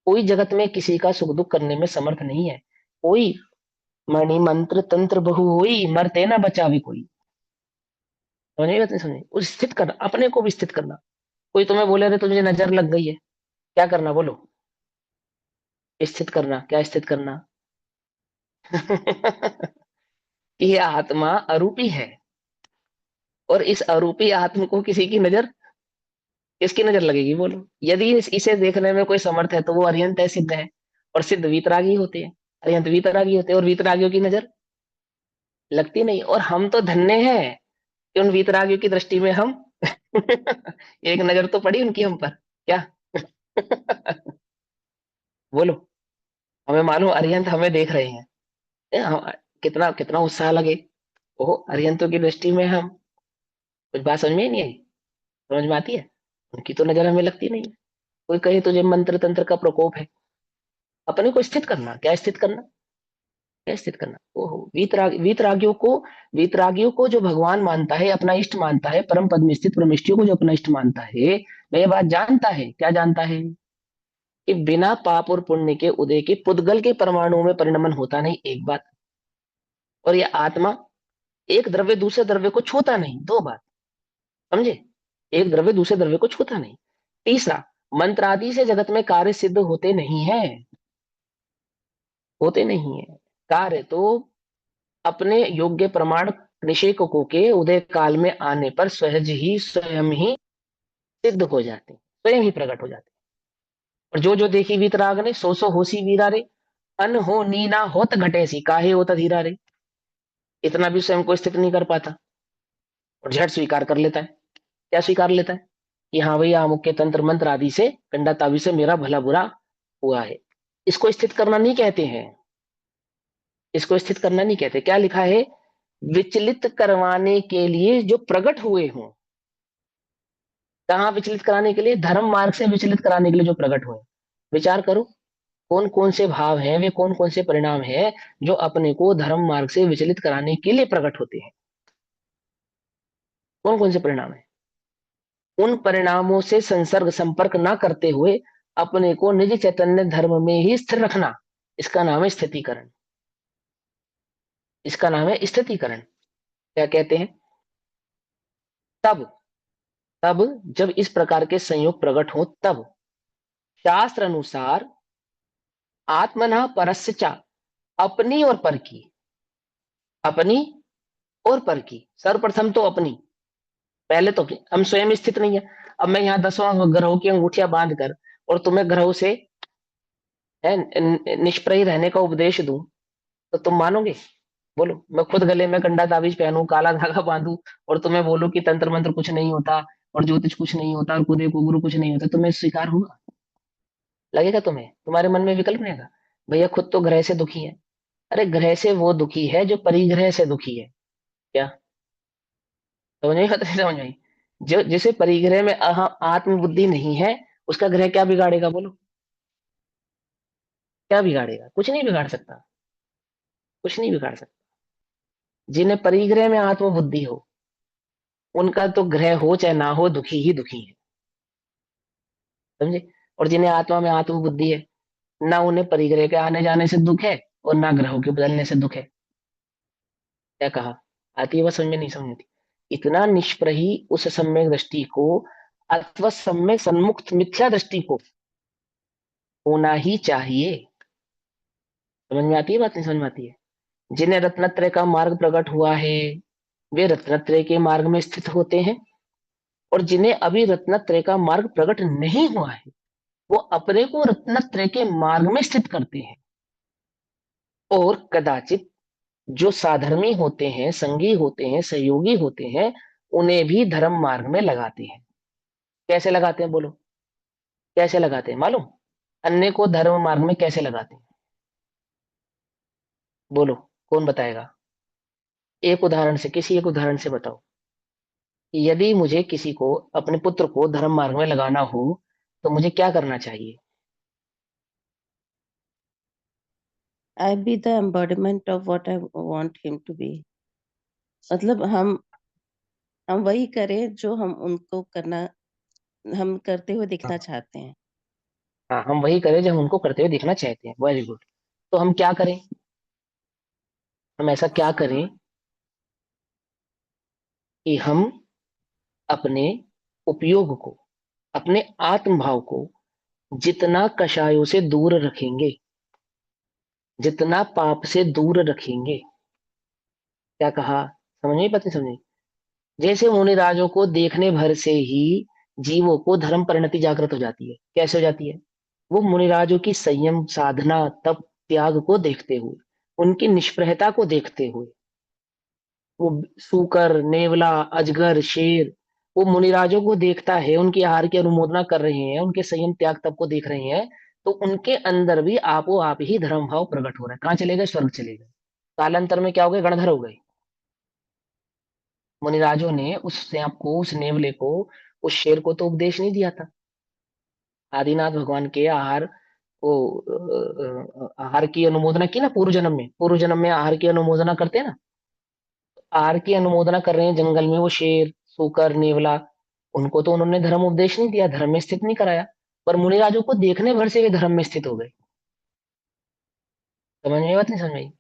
कोई जगत में किसी का सुख दुख करने में समर्थ नहीं है। कोई मणि मंत्र तंत्र बहु हुई, मरते ना बचावी कोई। समझेगा? नहीं समझे? उस स्थित करना, अपने को भी स्थित करना। कोई तुम्हें बोले रे तुझे नजर लग गई है, क्या करना बोलो? स्थित करना। क्या स्थित करना? कि ये आत्मा अरूपी है, और इस अरूपी आत्म को किसी की नजर, किसकी नजर लगेगी बोलो? यदि इसे देखने में कोई समर्थ है तो वो अरिहंत है, सिद्ध है। और सिद्ध वीतरागी होते हैं, अरिहंत वीतरागी होते हैं, और वीतरागियों की नजर लगती नहीं। और हम तो धन्य हैं कि उन वीतरागियों की दृष्टि में हम एक नजर तो पड़ी उनकी हम पर, क्या? बोलो। हमें मालूम अरिहंत हमें देख रहे हैं। हम, कितना कितना उत्साह लगे। ओहो, अरिहंतों की दृष्टि में हम, कुछ बात समझ में ही नहीं आई? समझ में आती है? उनकी तो नजर हमें लगती नहीं है। कोई कहे तुझे मंत्र तंत्र का प्रकोप है, अपने को स्थित करना। क्या स्थित करना? क्या स्थित करना? ओहो, वीतरागियों को जो भगवान मानता है, अपना इष्ट मानता है, परम पद में स्थित परमेष्टियों को जो अपना इष्ट मानता है, वह ये बात जानता है। क्या जानता है? कि बिना पाप और पुण्य के उदय के पुद्गल के परमाणु में परिणमन होता नहीं, एक बात। और यह आत्मा एक द्रव्य दूसरे द्रव्य को छूता नहीं, दो बात। समझे? एक द्रव्य दूसरे द्रव्य को छूता नहीं। तीसरा, मंत्र आदि से जगत में कार्य सिद्ध होते नहीं है, होते नहीं है। कार्य तो अपने योग्य प्रमाण निषेधकों के उदय काल में आने पर सहज ही स्वयं ही सिद्ध हो जाते हैं, स्वयं ही प्रकट हो जाते हैं। और जो जो देखी वीतराग ने, सो सो होसी वीरा रे। अन हो नीना होत घटे सी काहे होता धीरा रे। इतना भी स्वयं को स्थित नहीं कर पाता, और झट स्वीकार कर लेता है। क्या स्वीकार लेता है? कि हाँ भैया, अमुक के तंत्र मंत्र आदि से, गंडा ताबी से मेरा भला बुरा हुआ है। इसको स्थित करना नहीं कहते हैं। इसको स्थित करना नहीं कहते। क्या लिखा है? विचलित करवाने के लिए जो प्रकट हुए हों। कहाँ विचलित कराने के लिए? धर्म मार्ग से विचलित कराने के लिए जो प्रकट हुए। विचार करो, कौन कौन से भाव हैं, वे कौन कौन से परिणाम हैं जो अपने को धर्म मार्ग से विचलित कराने के लिए प्रकट होते हैं? कौन कौन से परिणाम है? उन परिणामों से संसर्ग संपर्क ना करते हुए अपने को निज चैतन्य धर्म में ही स्थिर रखना, इसका नाम है स्थितिकरण। इसका नाम है स्थितिकरण। क्या कहते हैं? तब, तब जब इस प्रकार के संयोग प्रकट हो, तब शास्त्र अनुसार आत्मना परस्य चा, अपनी और पर की, अपनी और पर की। सर्वप्रथम तो अपनी, पहले तो अपनी। हम स्वयं स्थित नहीं है। अब मैं यहाँ 10वां ग्रहों की अंगूठियां बांध कर और तुम्हें ग्रहों से है निष्प्रय रहने का उपदेश दूं, तो तुम मानोगे? बोलो। मैं खुद गले में कंडा ताबीज पहनूं, काला धागा बांधूं, और तुम्हें बोलूं कि तंत्र मंत्र कुछ नहीं होता, और ज्योतिष कुछ नहीं होता, और कुदे को गुरु कुछ नहीं होता, तुम्हें स्वीकार होगा? लगेगा तुम्हें? तुम्हारे मन में विकल्प नहीं आएगा? भैया खुद तो ग्रह से दुखी है। अरे ग्रह से वो दुखी है जो परिग्रह से दुखी है। क्या समझ में नहीं समझ में आई? जो जिसे परिग्रह में आत्मबुद्धि नहीं है, उसका ग्रह क्या बिगाड़ेगा बोलो? क्या बिगाड़ेगा? कुछ नहीं बिगाड़ सकता, कुछ नहीं बिगाड़ सकता। जिन्हें परिग्रह में आत्मबुद्धि हो, उनका तो ग्रह हो चाहे ना हो, दुखी ही दुखी है। समझे? और जिन्हें आत्मा में आत्मबुद्धि है, ना उन्हें परिग्रह के आने जाने से दुख है और ना ग्रहों के बदलने से दुख है। क्या कहा? आती है बस समझ में? नहीं समझ में थी? इतना निष्प्रही उस सम्यक दृष्टि को अथवा सम्यक सन्मुक्त मिथ्या दृष्टि को होना ही चाहिए। समझ में आती है बात? नहीं समझ में आती है? जिन्हें रत्नत्रय का मार्ग प्रकट हुआ है, वे रत्नत्रय के मार्ग में स्थित होते हैं। और जिन्हें अभी रत्नत्रय का मार्ग प्रकट नहीं हुआ है, वो अपने को रत्नत्रय के मार्ग में स्थित करते हैं। और कदाचित जो साधर्मी होते हैं, संगी होते हैं, सहयोगी होते हैं, उन्हें भी धर्म मार्ग में लगाते हैं। कैसे लगाते हैं बोलो? कैसे लगाते हैं मालूम? अन्य को धर्म मार्ग में कैसे लगाते हैं? बोलो, कौन बताएगा? एक उदाहरण से, किसी एक उदाहरण से बताओ कि यदि मुझे किसी को, अपने पुत्र को धर्म मार्ग में लगाना हो, तो मुझे क्या करना चाहिए? I be the embodiment of what I want him to be. मतलब हम वही करें जो हम उनको करना हम करते हुए दिखना हाँ, चाहते हैं। हाँ, हम वही करें जो हम उनको करते हुए दिखना चाहते हैं। Very good. तो हम क्या करें? हम ऐसा क्या करें कि हम अपने उपयोग को, अपने आत्म भाव को जितना कषायों से दूर रखेंगे, जितना पाप से दूर रखेंगे। क्या कहा? समझ नहीं पाते? समझे? जैसे मुनिराजों को देखने भर से ही जीवों को धर्म परिणति जागृत हो जाती है। कैसे हो जाती है? वो मुनिराजों की संयम साधना तप त्याग को देखते हुए, उनकी निष्प्रहता को देखते हुए, वो सूकर नेवला अजगर शेर, वो मुनिराजों को देखता है, उनकी आहार की अनुमोदना कर रहे हैं, उनके संयम त्याग तप को देख रहे हैं, तो उनके अंदर भी आपो आप ही धर्म भाव प्रकट हो रहा है। कहाँ चले गए? स्वर्ग चले गए। कालांतर में क्या हो गए? गणधर हो गए। मुनिराजों ने उस सांप को, उस नेवले को, उस शेर को तो उपदेश नहीं दिया था। आदिनाथ भगवान के आहार को, आहार की अनुमोदना की ना पूर्व जन्म में। पूर्व जन्म में आहार की अनुमोदना करते हैं ना। आहार की अनुमोदना कर रहे हैं जंगल में वो शेर सूकर नेवला, उनको तो उन्होंने धर्म उपदेश नहीं दिया, धर्म में स्थित नहीं कराया। पर मुनिराजों को देखने भर से वे धर्म में स्थित हो गए। समझ में बात? नहीं समझ में आई?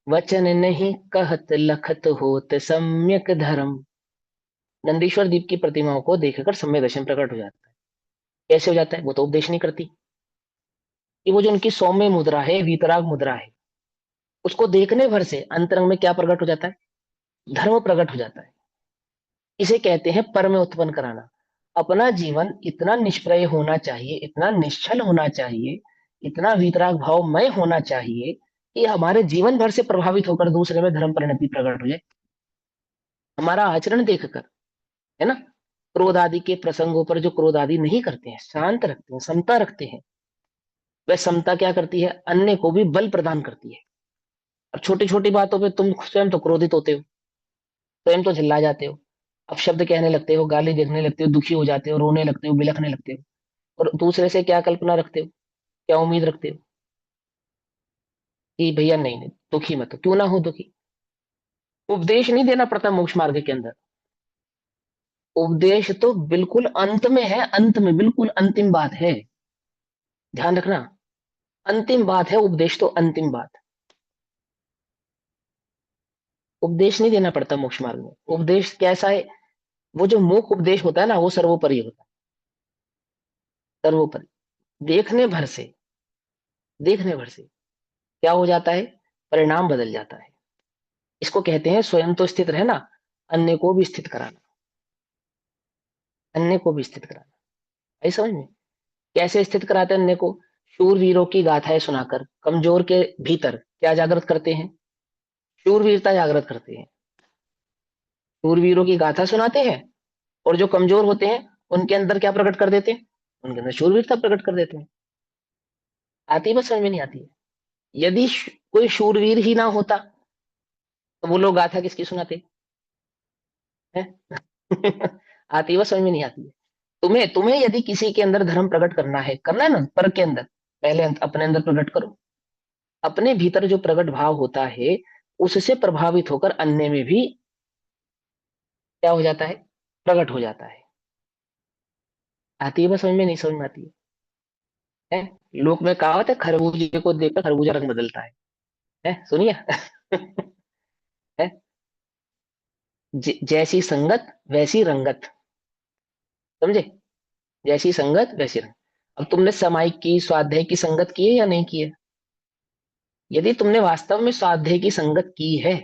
वचन नहीं कहत लखत होत सम्यक धर्म। नंदीश्वर दीप की प्रतिमाओं को देखकर सम्यक दर्शन प्रकट हो जाता है। कैसे हो जाता है? वो तो उपदेश नहीं करती। कि वो जो उनकी सौम्य मुद्रा है, वीतराग मुद्रा है, उसको देखने भर से अंतरंग में क्या प्रकट हो जाता है? धर्म प्रकट हो जाता है। इसे कहते हैं पर में उत्पन्न कराना। अपना जीवन इतना निष्प्रय होना चाहिए, इतना निश्चल होना चाहिए, इतना वीतराग भावमय होना चाहिए कि हमारे जीवन भर से प्रभावित होकर दूसरे में धर्म परिणति प्रकट हो जाए। हमारा आचरण देखकर, है ना? क्रोध आदि के प्रसंगों पर जो क्रोध आदि नहीं करते हैं, शांत रखते हैं, समता रखते हैं, वह समता क्या करती है? अन्य को भी बल प्रदान करती है। और छोटी छोटी बातों पे तुम स्वयं तो क्रोधित होते हो, स्वयं तो चिल्ला जाते हो, अपशब्द कहने लगते हो, गाली देने लगते हो, दुखी हो जाते हो, रोने लगते हो, बिलखने लगते हो। और दूसरे से क्या कल्पना रखते हो, क्या उम्मीद रखते हो? कि भैया नहीं नहीं, दुखी मत हो। क्यों ना हो दुखी? उपदेश नहीं देना पड़ता मोक्ष मार्ग के अंदर। उपदेश तो बिल्कुल अंत में है, अंत में बिल्कुल अंतिम बात है। ध्यान रखना, अंतिम बात है उपदेश, तो अंतिम बात। उपदेश नहीं देना पड़ता मोक्ष मार्ग में। उपदेश कैसा है? वो जो मूक उपदेश होता है ना, वो सर्वोपरि होता है। सर्वोपरि। देखने भर से, देखने भर से क्या हो जाता है? परिणाम बदल जाता है। इसको कहते हैं स्वयं तो स्थित रहना, अन्य को भी स्थित कराना। अन्य को भी स्थित कराना। आई समझ में? कैसे स्थित कराते हैं अन्य को? शूरवीरों की गाथाएं सुनाकर कमजोर के भीतर क्या जागृत करते हैं? शूरवीरता जागृत करते हैं। शूरवीरों की गाथा सुनाते हैं, और जो कमजोर होते हैं उनके अंदर क्या प्रकट कर देते हैं? उनके अंदर शूरवीरता प्रकट कर देते हैं। आती है बस समझ में नहीं आती है? यदि कोई शूरवीर ही ना होता, तो वो लोग गाथा किसकी सुनाते हैं? आती है बस समझ में नहीं आती है? तुम्हें तुम्हें यदि किसी के अंदर धर्म प्रकट करना है, करना है ना, पर के अंदर पहले अपने अंदर प्रकट करो। अपने भीतर जो प्रकट भाव होता है, उससे प्रभावित होकर अन्य में भी क्या हो जाता है, प्रकट हो जाता है। आती है बस समझ में, नहीं समझ में आती है? लोक में कहावत है, खरबूजे को देखकर खरबूजा रंग बदलता है सुनिए। है? जैसी संगत वैसी रंगत, समझे? जैसी संगत वैसी रंगत। अब तुमने सामायिक की, स्वाध्याय की संगत की है या नहीं की है? यदि तुमने वास्तव में स्वाध्याय की संगत की है,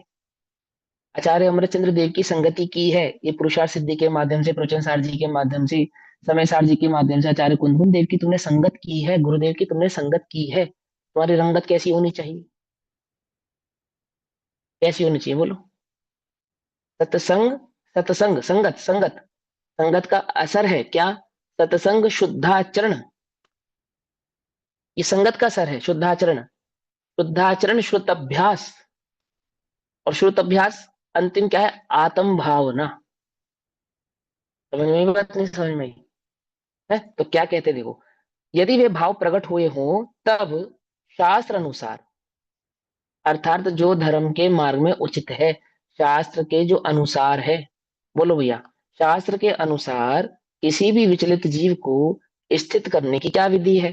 आचार्य अमरचंद्र देव की संगति की है, ये पुरुषार्थ सिद्धि के माध्यम से, प्रवचन सार जी के माध्यम से, समय सार जी के माध्यम से, आचार्य कुंदन देव की तुमने संगत की है, गुरुदेव की तुमने संगत की है, तुम्हारी रंगत कैसी होनी चाहिए? कैसी होनी चाहिए बोलो? सत्संग, सत्संग, संगत, संगत, संगत का असर है क्या? सत्संग, शुद्धाचरण, ये संगत का असर है, शुद्धाचरण, शुद्धाचरण, श्रुत अभ्यास, और श्रुत अभ्यास अंतिम क्या है? आत्म भावना। समझ में आई बात, नहीं समझ में आई? है तो क्या कहते हैं देखो, यदि वे भाव प्रकट हुए हों, तब शास्त्र अनुसार, अर्थात जो धर्म के मार्ग में उचित है, शास्त्र के जो अनुसार है, बोलो भैया, शास्त्र के अनुसार किसी भी विचलित जीव को स्थित करने की क्या विधि है?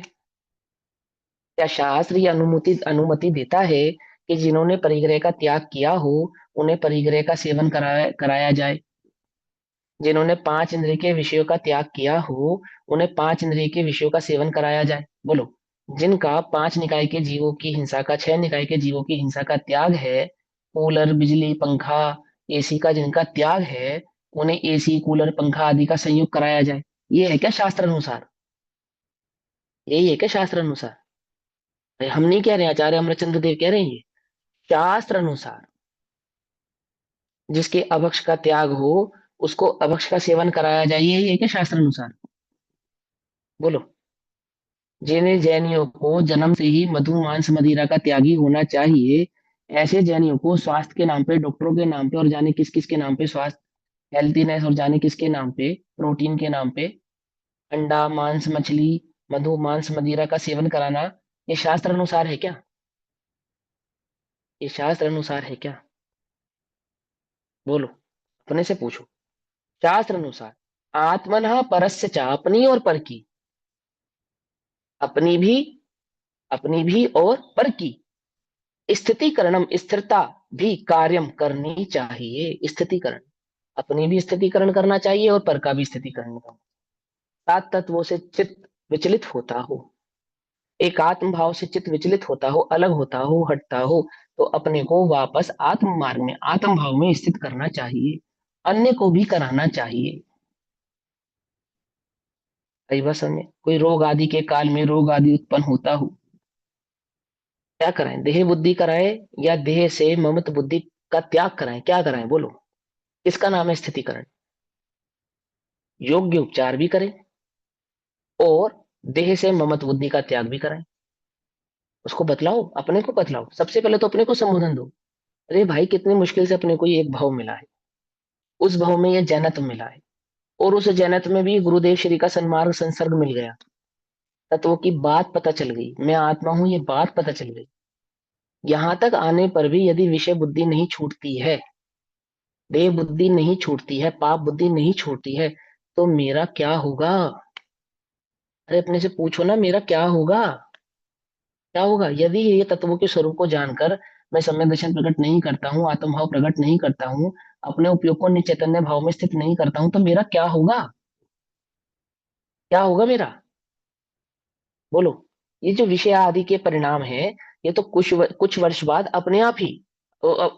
क्या शास्त्र ये अनुमति अनुमति देता है कि जिन्होंने परिग्रह का त्याग किया हो, उन्हें परिग्रह का सेवन कराया कराया जाए? जिन्होंने पांच इंद्रिय के विषयों का त्याग किया हो, उन्हें पांच इंद्रिय के विषयों का सेवन कराया जाए? बोलो। जिनका पांच निकाय के जीवों की हिंसा का, छह निकाय के जीवों की हिंसा का त्याग है, कूलर, बिजली, पंखा, एसी का जिनका त्याग है, उन्हें एसी, कूलर, पंखा आदि का संयोग कराया जाए? ये है क्या शास्त्र अनुसार? यही है क्या शास्त्र अनुसार? भाई हम नहीं कह रहे, आचार्य अमरचंद्र देव कह रहे हैं ये, शास्त्र अनुसार जिसके अभक्ष का त्याग हो, उसको अभक्ष का सेवन कराया जाए, यही है क्या शास्त्र अनुसार? बोलो। जिन जैनियों को जन्म से ही मधु, मांस, मदिरा का त्यागी होना चाहिए, ऐसे जैनियों को स्वास्थ्य के नाम पे, डॉक्टरों के नाम पे, और जाने किस किस के नाम पे, स्वास्थ्य, हेल्थीनेस, और जाने किसके नाम पे, प्रोटीन के नाम पे, अंडा, मांस, मछली, मधु, मांस, मदिरा का सेवन कराना, ये शास्त्र अनुसार है क्या? ये शास्त्र अनुसार है क्या? बोलो, अपने से पूछो। शास्त्र अनुसार आत्मनः परस्य च, अपनी और पर की, अपनी भी, अपनी भी और पर की स्थितिकरणम, स्थिरता भी कार्यम करनी चाहिए। स्थितिकरण, अपनी भी स्थितिकरण करना चाहिए और पर का भी स्थितिकरण करना। सात तत्वों से चित्त विचलित होता हो, एक आत्म भाव से चित्त विचलित होता हो, अलग होता हो, हटता हो, तो अपने को वापस आत्म मार्ग में, आत्म भाव में स्थित करना चाहिए, अन्य को भी कराना चाहिए। कई बार समझे, कोई रोग आदि के काल में रोग आदि उत्पन्न होता हो, क्या कराएं? देह बुद्धि कराएं, या देह से ममत बुद्धि का त्याग कराएं? क्या कराएं बोलो? किसका नाम है स्थितिकरण? योग्य उपचार भी करें, और देह से ममत बुद्धि का त्याग भी कराएं। उसको बतलाओ, अपने को बतलाओ, सबसे पहले तो अपने को संबोधन दो। अरे भाई, कितनी मुश्किल से अपने को ये एक भाव मिला है, उस भाव में ये जैनत्व मिला है, और उस जैनत्व में भी गुरुदेव श्री का सन्मार्ग संसर्ग मिल गया, तत्वों की बात पता चल गई, मैं आत्मा हूं ये बात पता चल गई। यहां तक आने पर भी यदि विषय बुद्धि नहीं छूटती है, देह बुद्धि नहीं छूटती है, पाप बुद्धि नहीं छूटती है, तो मेरा क्या होगा? अरे अपने से पूछो ना, मेरा क्या होगा? क्या होगा यदि ये तत्वों के स्वरूप को जानकर मैं सम्यक दर्शन प्रकट नहीं करता हूँ, आत्मभाव प्रकट नहीं करता हूँ, अपने उपयोग को निचैतन्य भाव में स्थित नहीं करता हूँ, तो मेरा क्या होगा? क्या होगा मेरा? बोलो। ये जो विषय आदि के परिणाम है, ये तो कुछ वर्ष बाद अपने आप ही, तो अ,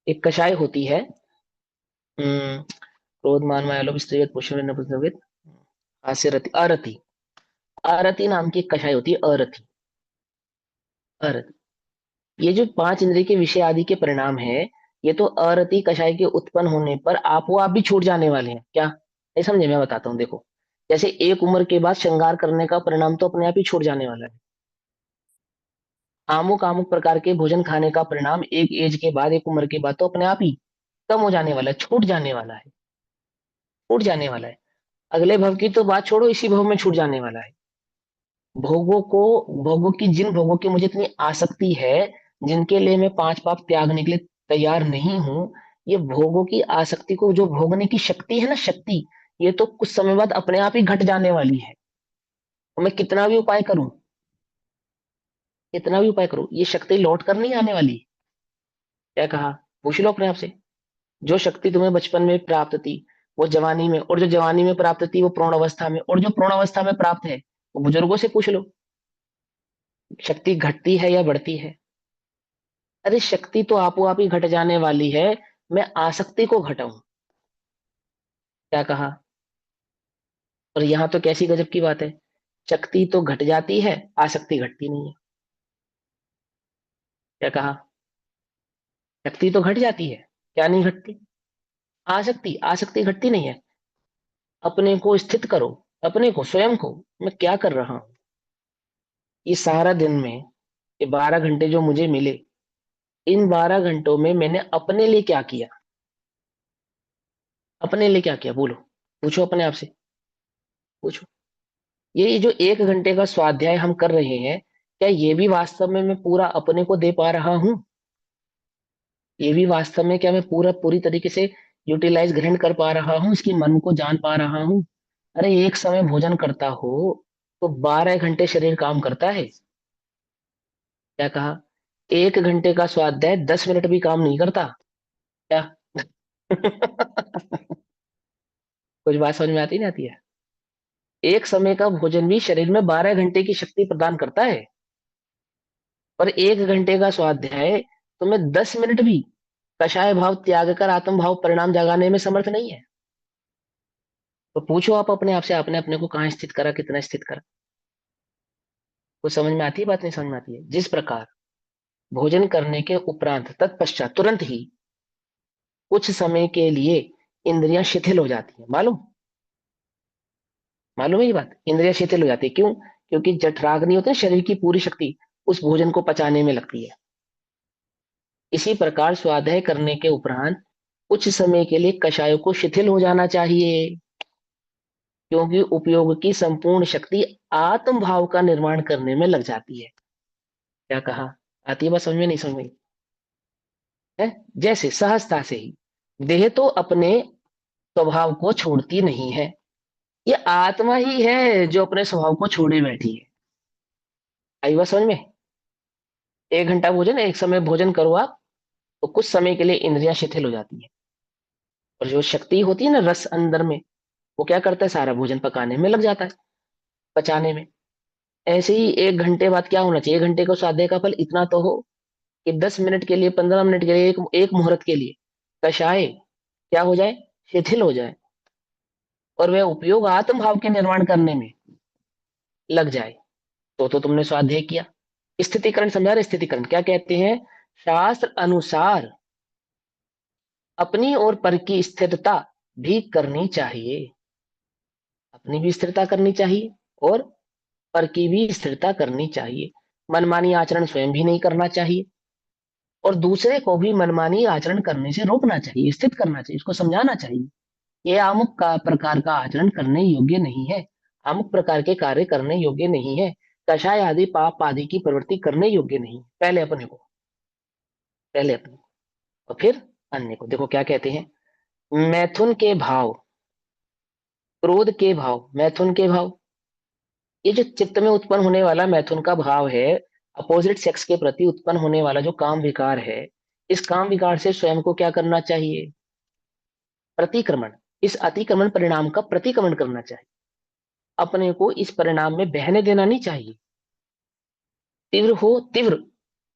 एक कषाय होती है, क्रोध, मान, माया, लोभ, स्त्रीगत, पुरुषविद, नपुंसकविद, हास्य रति, अरति, अरति नाम की एक कषाय होती है, अरति, अरति। ये जो पांच इंद्रिय के विषय आदि के परिणाम है, ये तो अरति कषाय के उत्पन्न होने पर आपो आप भी छूट जाने वाले हैं क्या? नहीं समझे, मैं बताता हूँ देखो। जैसे एक उम्र के बाद श्रृंगार करने का परिणाम तो अपने आप ही छूट जाने वाला है। आमुक आमुक प्रकार के भोजन खाने का परिणाम एक एज के बाद, एक उम्र के बाद तो अपने आप ही कम हो जाने वाला है, छूट जाने वाला है, छूट जाने वाला है। अगले भव की तो बात छोड़ो, इसी भव में छूट जाने वाला है। भोगों की जिन भोगों की मुझे इतनी आसक्ति है, जिनके लिए मैं पांच पाप त्यागने के लिए तैयार नहीं हूं, ये भोगों की आसक्ति को जो भोगने की शक्ति है ना, शक्ति, ये तो कुछ समय बाद अपने आप ही घट जाने वाली है। और मैं कितना भी उपाय करूं, कितना भी उपाय करूं, ये शक्ति लौट कर नहीं आने वाली। क्या कहा? पूछ लो अपने आप से। जो शक्ति तुम्हें बचपन में प्राप्त थी, वो जवानी में, और जो जवानी में प्राप्त थी वो प्रौढ़ अवस्था में, और जो प्रौढ़ अवस्था में प्राप्त है वो बुजुर्गों से पूछ लो। शक्ति घटती है या बढ़ती है? अरे शक्ति तो आपो आप ही घट जाने वाली है। मैं आसक्ति को घटाऊं। क्या कहा? और यहां तो कैसी गजब की बात है, शक्ति तो घट जाती है, आसक्ति घटती नहीं है। क्या कहा? शक्ति तो घट जाती है, क्या नहीं घटती? आसक्ति, आसक्ति घटती नहीं है। अपने को स्थित करो, अपने को, स्वयं को। मैं क्या कर रहा हूं ये सारा दिन में? ये 12 घंटे जो मुझे मिले, इन 12 घंटों में मैंने अपने लिए क्या किया? अपने लिए क्या किया बोलो? पूछो अपने आप से, पूछो। ये जो 1 घंटे का स्वाध्याय हम कर रहे हैं, क्या ये भी वास्तव में मैं पूरा अपने को दे पा रहा हूँ? ये भी वास्तव में क्या मैं पूरा पूरी तरीके से यूटिलाइज, ग्रहण कर पा रहा हूँ, इसकी मन को जान पा रहा हूँ? अरे एक समय भोजन करता हो तो 12 घंटे शरीर काम करता है। क्या कहा? 1 घंटे का स्वाध्याय 10 मिनट भी काम नहीं करता। क्या? कुछ बात समझ में आती नहीं आती है? एक समय का भोजन भी शरीर में 12 घंटे की शक्ति प्रदान करता है, और 1 घंटे का स्वाध्याय तुम्हें 10 मिनट भी कषाय भाव त्याग कर आत्म भाव परिणाम जगाने में समर्थ नहीं है। तो पूछो आप अपने आप से, आपने अपने को कहाँ स्थित करा, कितना स्थित करा? कुछ समझ में आती है बात, नहीं समझ में आती है? जिस प्रकार भोजन करने के उपरांत तत्पश्चात तुरंत ही कुछ समय के लिए इंद्रियां शिथिल हो जाती है, मालूम, मालूम है ये बात? इंद्रियां शिथिल हो जाती है, क्यों? क्योंकि जठराग्नि होते हैं, शरीर की पूरी शक्ति उस भोजन को पचाने में लगती है। इसी प्रकार स्वाध्याय करने के उपरांत कुछ समय के लिए कषायों को शिथिल हो जाना चाहिए, क्योंकि उपयोग की संपूर्ण शक्ति आत्म भाव का निर्माण करने में लग जाती है। क्या कहा? आती है बात समझ में, नहीं समझ में? है जैसे सहजता से ही देह तो अपने स्वभाव को छोड़ती नहीं है, ये आत्मा ही है जो अपने स्वभाव को छोड़े बैठी है। आई बात समझ में? 1 घंटा भोजन, एक समय भोजन करो आप, तो कुछ समय के लिए इंद्रियां शिथिल हो जाती है, और जो शक्ति होती है ना, रस अंदर में, वो क्या करता है, सारा भोजन पकाने में लग जाता है, पचाने में। ऐसे ही 1 घंटे बाद क्या होना चाहिए? 1 घंटे को साधे का फल इतना तो हो कि 10 मिनट के लिए, 15 मिनट के लिए, एक मुहूर्त के लिए कषाय क्या हो जाए, शिथिल हो जाए, और वह उपयोग आत्म भाव के निर्माण करने में लग जाए। तो तुमने स्वाध्याय किया। स्थितिकरण समझा रहे? स्थितिकरण क्या कहते हैं? शास्त्र अनुसार अपनी और पर की स्थिरता भी करनी चाहिए। अपनी भी स्थिरता करनी चाहिए, और पर की भी स्थिरता करनी चाहिए। मनमानी आचरण स्वयं भी नहीं करना चाहिए, और दूसरे को भी मनमानी आचरण करने से रोकना चाहिए, स्थित करना चाहिए, उसको समझाना चाहिए। ये अमुक का प्रकार का आचरण करने योग्य नहीं है, अमुक प्रकार के कार्य करने योग्य नहीं है, कषाय आदि पाप आदि की प्रवृत्ति करने योग्य नहीं। पहले अपने को, पहले अपने को, और फिर अन्य को। देखो क्या कहते हैं, मैथुन के भाव, क्रोध के भाव, मैथुन के भाव, ये जो चित्त में उत्पन्न होने वाला मैथुन का भाव है, अपोजिट सेक्स के प्रति उत्पन्न होने वाला जो काम विकार है, इस काम विकार से स्वयं को क्या करना चाहिए? प्रतिक्रमण। इस अतिक्रमण परिणाम का प्रतिक्रमण करना चाहिए, अपने को इस परिणाम में बहने देना नहीं चाहिए। तीव्र हो तीव्र,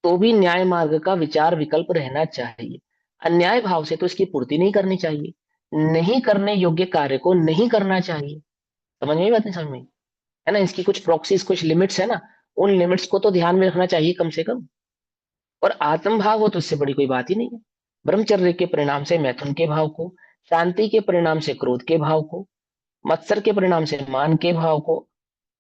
तो भी न्याय मार्ग का विचार विकल्प रहना चाहिए। अन्याय भाव से तो इसकी पूर्ति नहीं करनी चाहिए। नहीं करने योग्य कार्य को नहीं करना चाहिए। समझ में आई बात, नहीं समझ में आई? है ना, इसकी कुछ प्रॉक्सीज, कुछ लिमिट्स है ना, उन लिमिट्स को तो ध्यान में रखना चाहिए कम से कम। और आत्म भाव हो तो इससे बड़ी कोई बात ही नहीं है। ब्रह्मचर्य के परिणाम से मैथुन के भाव को, शांति के परिणाम से क्रोध के भाव को, मत्सर के परिणाम से मान के भाव को,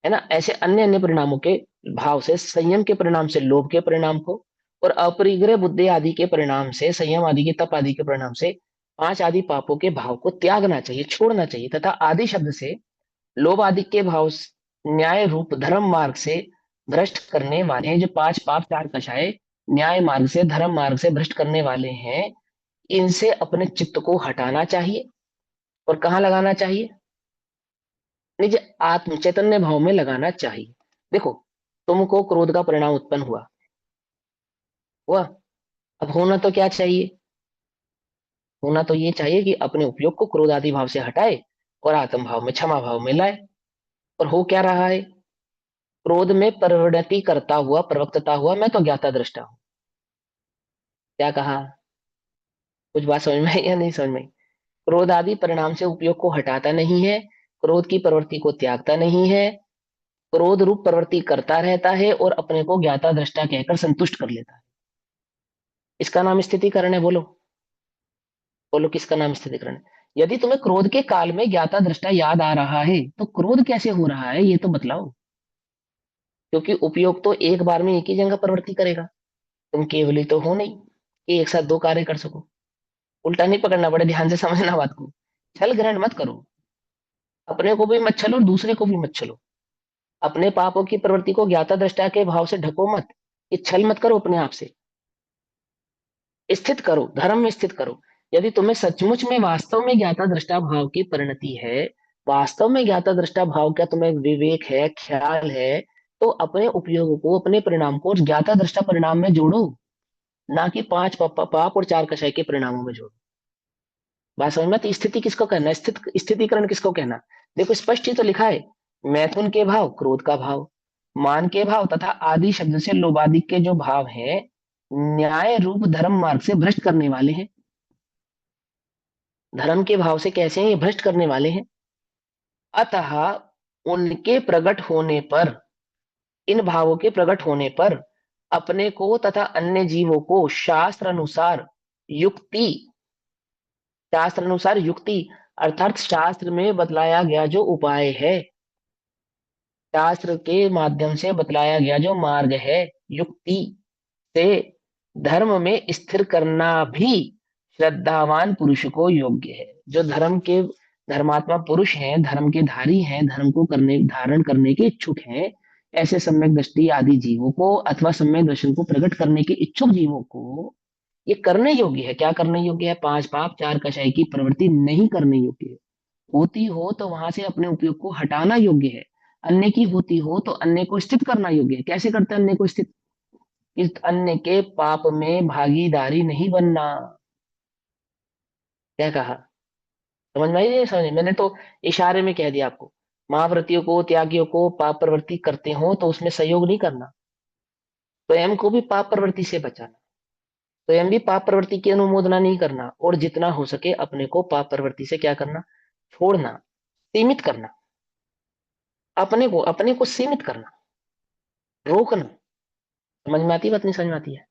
है ना, ऐसे अन्य अन्य परिणामों के भाव से, संयम के परिणाम से लोभ के परिणाम को, और अपरिग्रह बुद्धि आदि के परिणाम से, संयम आदि के, तप आदि के परिणाम से पांच आदि पापों के भाव को त्यागना चाहिए, छोड़ना चाहिए। तथा आदि शब्द से लोभ आदि के भाव न्याय रूप धर्म मार्ग से भ्रष्ट करने वाले हैं, जो पांच पाप चार कषाय न्याय मार्ग से धर्म मार्ग से भ्रष्ट करने वाले हैं, इनसे अपने चित्त को हटाना चाहिए। और कहाँ लगाना चाहिए? निज आत्म चैतन्य भाव में लगाना चाहिए। देखो, तुमको क्रोध का परिणाम उत्पन्न हुआ। अब होना तो क्या चाहिए? होना तो ये चाहिए कि अपने उपयोग को क्रोध आदि भाव से हटाए और आत्म भाव में क्षमा भाव में लाए। और हो क्या रहा है? क्रोध में प्रवृत्ति करता हुआ प्रवक्तता हुआ मैं तो ज्ञाता दृष्टा हूं। क्या कहा? कुछ बात समझ में आई या नहीं समझ में आई? क्रोध आदि परिणाम से उपयोग को हटाता नहीं है, क्रोध की प्रवृत्ति को त्यागता नहीं है, क्रोध रूप प्रवृत्ति करता रहता है और अपने को ज्ञाता दृष्टा कहकर संतुष्ट कर लेता है। इसका नाम स्थितिकरण है। बोलो, बोलो किसका नाम स्थितिकरण है? यदि तुम्हें क्रोध के काल में ज्ञाता दृष्टा याद आ रहा है, तो क्रोध कैसे हो रहा है ये तो बतलाओ। क्योंकि उपयोग तो एक बार में एक ही जगह प्रवृत्ति करेगा। तुम केवली तो हो नहीं कि एक साथ दो कार्य कर सको। उल्टा नहीं पकड़ना, बड़े ध्यान से समझना बात को। छल ग्रहण मत करो। अपने को भी मत छलो और दूसरे को भी मत छलो। अपने पापों की प्रवृत्ति को ज्ञाता दृष्टा के भाव से ढको मत। ये छल मत करो, अपने आप से स्थित करो, धर्म में स्थित करो। यदि तुम्हें सचमुच में वास्तव में ज्ञाता दृष्टा भाव की परिणति है, वास्तव में ज्ञाता दृष्टा भाव का तुम्हें विवेक है, ख्याल है, तो अपने उपयोग को, अपने परिणाम को ज्ञाता दृष्टा परिणाम में जोड़ो, ना कि पांच पाप और चार कषाय के परिणामों में जोड़ो। बात समझ में? तो स्थिति किसको कहना, स्थितिकरण किसको कहना? देखो स्पष्ट ही तो लिखा है, मैथुन के भाव, क्रोध का भाव, मान के भाव तथा आदि शब्द से लोभादि के जो भाव हैं, न्याय रूप धर्म मार्ग से भ्रष्ट करने वाले हैं। धर्म के भाव से कैसे हैं? ये भ्रष्ट करने वाले हैं। अतः उनके प्रकट होने पर, इन भावों के प्रकट होने पर अपने को तथा अन्य जीवों को शास्त्र अनुसार युक्ति, शास्त्र अनुसार युक्ति अर्थात शास्त्र में बतलाया गया जो उपाय है, शास्त्र के माध्यम से बतलाया गया जो मार्ग है, युक्ति से धर्म में स्थिर करना भी श्रद्धावान पुरुष को योग्य है। जो धर्म के धर्मात्मा पुरुष हैं, धर्म के धारी हैं, धर्म को करने धारण करने के इच्छुक हैं, ऐसे सम्यक दृष्टि आदि जीवों को अथवा सम्यक दर्शन को प्रकट करने के इच्छुक जीवों को ये करने योग्य है। क्या करने योग्य है? पांच पाप चार कषाय की प्रवृत्ति नहीं करने योग्य है। होती हो तो वहां से अपने उपयोग को हटाना योग्य है। अन्य की होती हो तो अन्य को स्थित करना योग्य है। कैसे करते हैं अन्य को स्थित? इस अन्य के पाप में भागीदारी नहीं बनना। क्या कहा? समझ में आई नहीं समझ में? मैंने तो इशारे में कह दिया आपको। महाव्रतियों को, त्यागियों को पाप प्रवृत्ति करते हो तो उसमें सहयोग नहीं करना। स्वयं को भी पाप प्रवृत्ति से बचाना, स्वयं भी पाप प्रवृत्ति की अनुमोदना नहीं करना, और जितना हो सके अपने को पाप प्रवृत्ति से क्या करना? छोड़ना, सीमित करना। अपने को सीमित करना, रोकना। समझ में आती है बात नहीं समझ में आती है?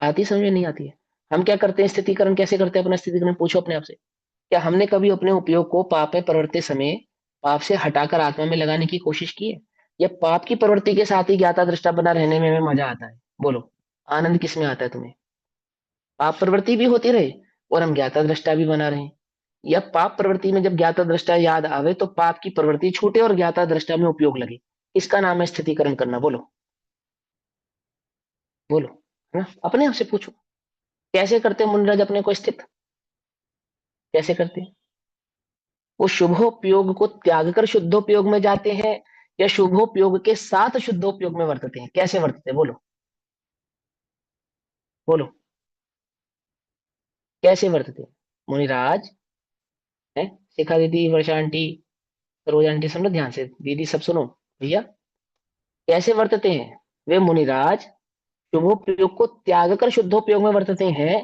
आती समझ में नहीं आती है? हम क्या करते हैं स्थितिकरण, कैसे करते हैं अपना स्थितिकरण? पूछो अपने आप से। क्या हमने कभी अपने उपयोग को पाप में प्रवृत्ति समय पाप से हटाकर आत्मा में लगाने की कोशिश की है? या पाप की प्रवृत्ति के साथ ही ज्ञाता दृष्टा बना रहने में हमें मजा आता है? बोलो, आनंद किस में आता है तुम्हें? पाप प्रवृत्ति भी होती रहे और हम ज्ञाता दृष्टा भी बना रहे। या पाप प्रवृत्ति में जब ज्ञाता दृष्टा याद आवे तो पाप की प्रवृत्ति छूटे और ज्ञाता दृष्टा में उपयोग लगे। इसका नाम है स्थितिकरण करना। बोलो, बोलो, है ना? अपने आप से पूछो, कैसे करते हैं मुनिराज अपने को स्थित? कैसे करते हैं? वो शुभोपयोग को त्याग कर शुद्धोपयोग में जाते हैं, या शुभोपयोग के साथ शुद्धोपयोग में वर्तते हैं? कैसे वर्तते हैं? बोलो, बोलो, कैसे वर्तते हैं मुनिराज? है, शिखा दीदी, वर्षा आंटी, सरोज आंटी, सुनो ध्यान से, दीदी सब सुनो भैया। कैसे वर्तते हैं वे मुनिराज? शुभोपयोग को त्याग कर शुद्धोपयोग में वर्तते हैं,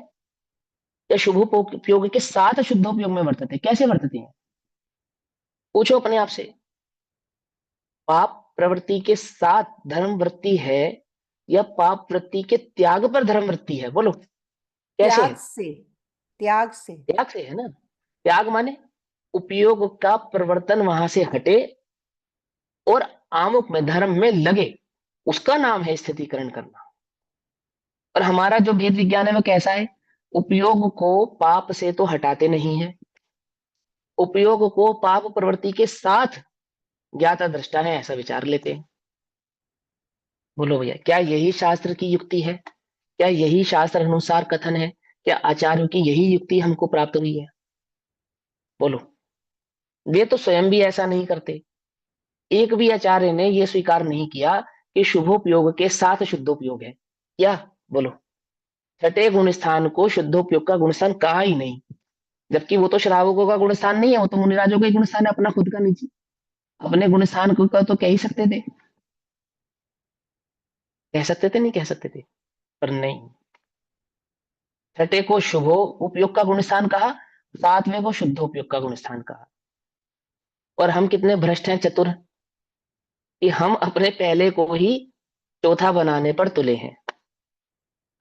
या शुभोपयोग के साथ शुद्धोपयोग में वर्तते हैं? कैसे वर्तते हैं? पूछो अपने आप से। पाप प्रवृत्ति के साथ धर्म वृत्ति है, या पाप वृत्ति के त्याग पर धर्म वृत्ति है? बोलो, कैसे त्याग है? से, त्याग से। त्याग से है ना। त्याग माने उपयोग का प्रवर्तन वहां से हटे और आमुख में धर्म में लगे, उसका नाम है स्थितिकरण करना। और हमारा जो भेद विज्ञान है वो कैसा है? उपयोग को पाप से तो हटाते नहीं है, उपयोग को पाप प्रवृत्ति के साथ ज्ञाता दृष्टा है, ऐसा विचार लेते हैं। बोलो भैया, क्या यही शास्त्र की युक्ति है? क्या यही शास्त्र अनुसार कथन है? क्या आचार्यों की यही युक्ति हमको प्राप्त हुई है? बोलो। वे तो स्वयं भी ऐसा नहीं करते। एक भी आचार्य ने यह स्वीकार नहीं किया कि शुभोपयोग के साथ शुद्धोपयोग है। क्या? बोलो। छठे गुण स्थान को शुद्धोपयोग का गुण स्थान कहा ही नहीं, जबकि वो तो श्रावकों का गुण स्थान नहीं है, वो तो मुनिराजों का ही गुण स्थान है, अपना खुद का निजी। अपने गुण स्थान को तो कह ही सकते थे, कह सकते थे, नहीं कह सकते थे, पर नहीं। छठे को शुभो उपयोग का गुण स्थान कहा, सातवें को शुद्धोपयोग का गुण स्थान कहा। और हम कितने भ्रष्ट हैं, चतुर, कि हम अपने पहले को ही चौथा बनाने पर तुले हैं।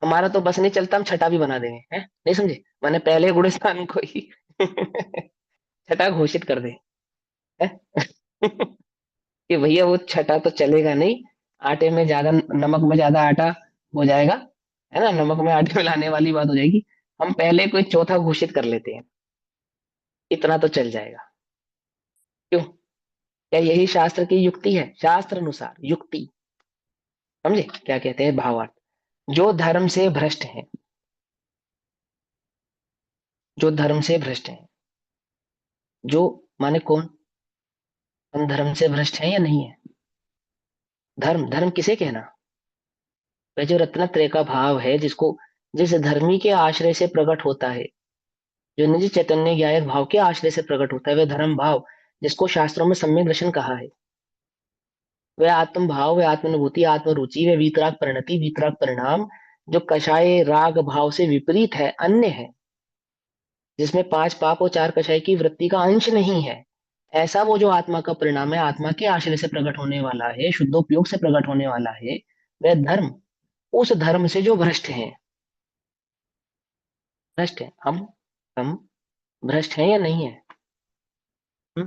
हमारा तो बस नहीं चलता, हम छठा भी बना देंगे, हैं? नहीं समझे? मैंने पहले गुण स्थान को ही छठा घोषित कर दे, हैं? कि भैया वो छठा तो चलेगा नहीं, आटे में ज्यादा, नमक में ज्यादा आटा हो जाएगा, है ना, नमक में आटे मिलाने वाली बात हो जाएगी। हम पहले कोई चौथा घोषित कर लेते हैं, इतना तो चल जाएगा। क्यों? क्या यही शास्त्र की युक्ति है? शास्त्र अनुसार युक्ति, समझे क्या कहते हैं? भावार्थ। जो धर्म से भ्रष्ट है, जो धर्म से भ्रष्ट है, जो माने कौन? हम धर्म से भ्रष्ट हैं या नहीं है? धर्म, धर्म किसे कहना? वह जो रत्नत्रय का भाव है, जिसको, जिस धर्मी के आश्रय से प्रकट होता है, जो निज चैतन्य ज्ञायक भाव के आश्रय से प्रकट होता है, वह धर्म भाव, जिसको शास्त्रों में सम्यक दर्शन कहा है। वह आत्म भाव, वह आत्मानुभूति, आत्मरुचि, वह वीतराग परिणति, वीतराग परिणाम, जो कषाय राग भाव से विपरीत है, अन्य है, जिसमें पांच पाप और चार कषाय की वृत्ति का अंश नहीं है, ऐसा वो जो आत्मा का परिणाम है, आत्मा के आश्रय से प्रकट होने वाला है, शुद्धोपयोग से प्रकट होने वाला है, वह धर्म, उस धर्म से जो भ्रष्ट है, भ्रष्ट है हम भ्रष्ट हैं या नहीं है? हम्म?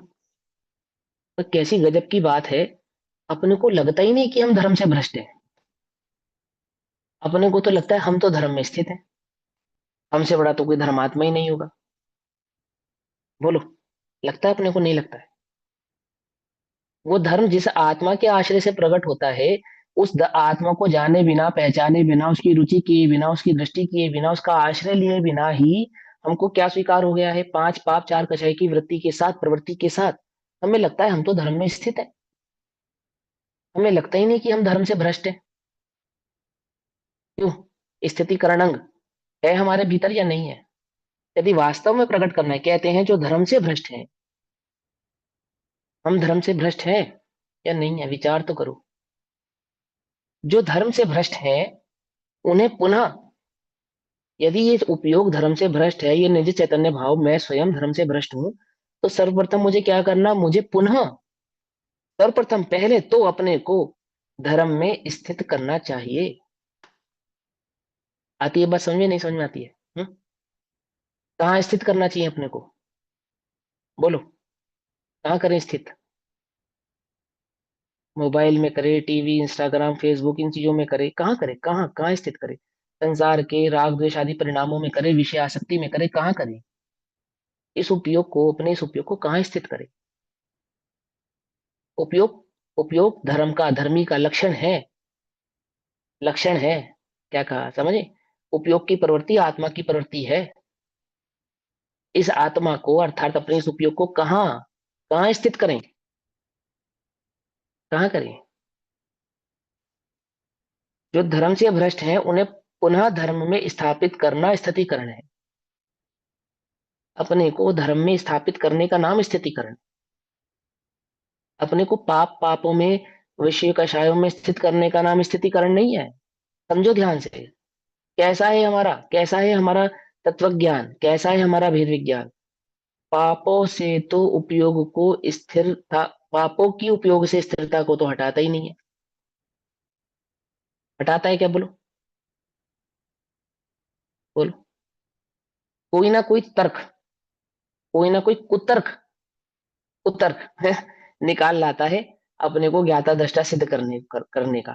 तो कैसी गजब की बात है, अपने को लगता ही नहीं कि हम धर्म से भ्रष्ट हैं। अपने को तो लगता है हम तो धर्म में स्थित हैं, हमसे बड़ा तो कोई धर्मात्मा ही नहीं होगा। बोलो, लगता है अपने को? नहीं लगता है। वो धर्म जिस आत्मा के आश्रय से प्रकट होता है, उस आत्मा को जाने बिना, पहचाने बिना, उसकी रुचि किए बिना, उसकी दृष्टि किए बिना, उसका आश्रय लिए बिना ही हमको क्या स्वीकार हो गया है? पांच पाप चार कषाय की वृत्ति के साथ, प्रवृत्ति के साथ हमें लगता है हम तो धर्म में स्थित है। हमें लगता ही नहीं कि हम धर्म से भ्रष्ट हैं। क्यों? स्थितिकरण अंग है हमारे भीतर या नहीं है? यदि वास्तव में प्रकट करना है, कहते हैं जो धर्म से भ्रष्ट है, हम धर्म से भ्रष्ट हैं या नहीं है? विचार तो करो। जो धर्म से भ्रष्ट है, उन्हें पुनः, यदि ये उपयोग धर्म से भ्रष्ट है, ये निज चैतन्य भाव, मैं स्वयं धर्म से भ्रष्ट हूं, तो सर्वप्रथम मुझे क्या करना? मुझे पुनः, सर्वप्रथम पहले तो अपने को धर्म में स्थित करना चाहिए। आती है बात समझ में? नहीं समझ में आती है? कहाँ स्थित करना चाहिए अपने को? बोलो, कहाँ करें स्थित? मोबाइल में करे, टीवी, इंस्टाग्राम, फेसबुक, इन चीजों में करे? कहाँ करे? कहाँ कहाँ स्थित करे? संसार के राग द्वेष आदि परिणामों में करे, विषय आसक्ति में करे? कहाँ करे? इस उपयोग को, अपने इस उपयोग को कहाँ स्थित करे? उपयोग, उपयोग धर्म का, धर्मी का लक्षण है, लक्षण है। क्या कहा, समझे? उपयोग की प्रवृत्ति आत्मा की प्रवृत्ति है। इस आत्मा को, अर्थात अपने इस उपयोग को कहाँ, कहाँ स्थित करें? कहाँ करें? जो धर्म से भ्रष्ट हैं, उन्हें पुनः धर्म में स्थापित करना स्थितिकरण है। अपने को धर्म में स्थापित करने का नाम स्थितिकरण। अपने को पाप पापों में, विषय कषायों में स्थित करने का नाम स्थितिकरण नहीं है। समझो ध्यान से। कैसा है हमारा, कैसा है हमारा तत्व ज्ञान, कैसा है हमारा भेद विज्ञान? पापों से तो उपयोग को स्थिरता, पापों की उपयोग से स्थिरता को तो हटाता ही नहीं है। हटाता है क्या? बोलो, बोलो। कोई ना कोई तर्क, कोई ना कोई कुतर्क, कुतर्क निकाल लाता है अपने को ज्ञाता दृष्टा सिद्ध करने का।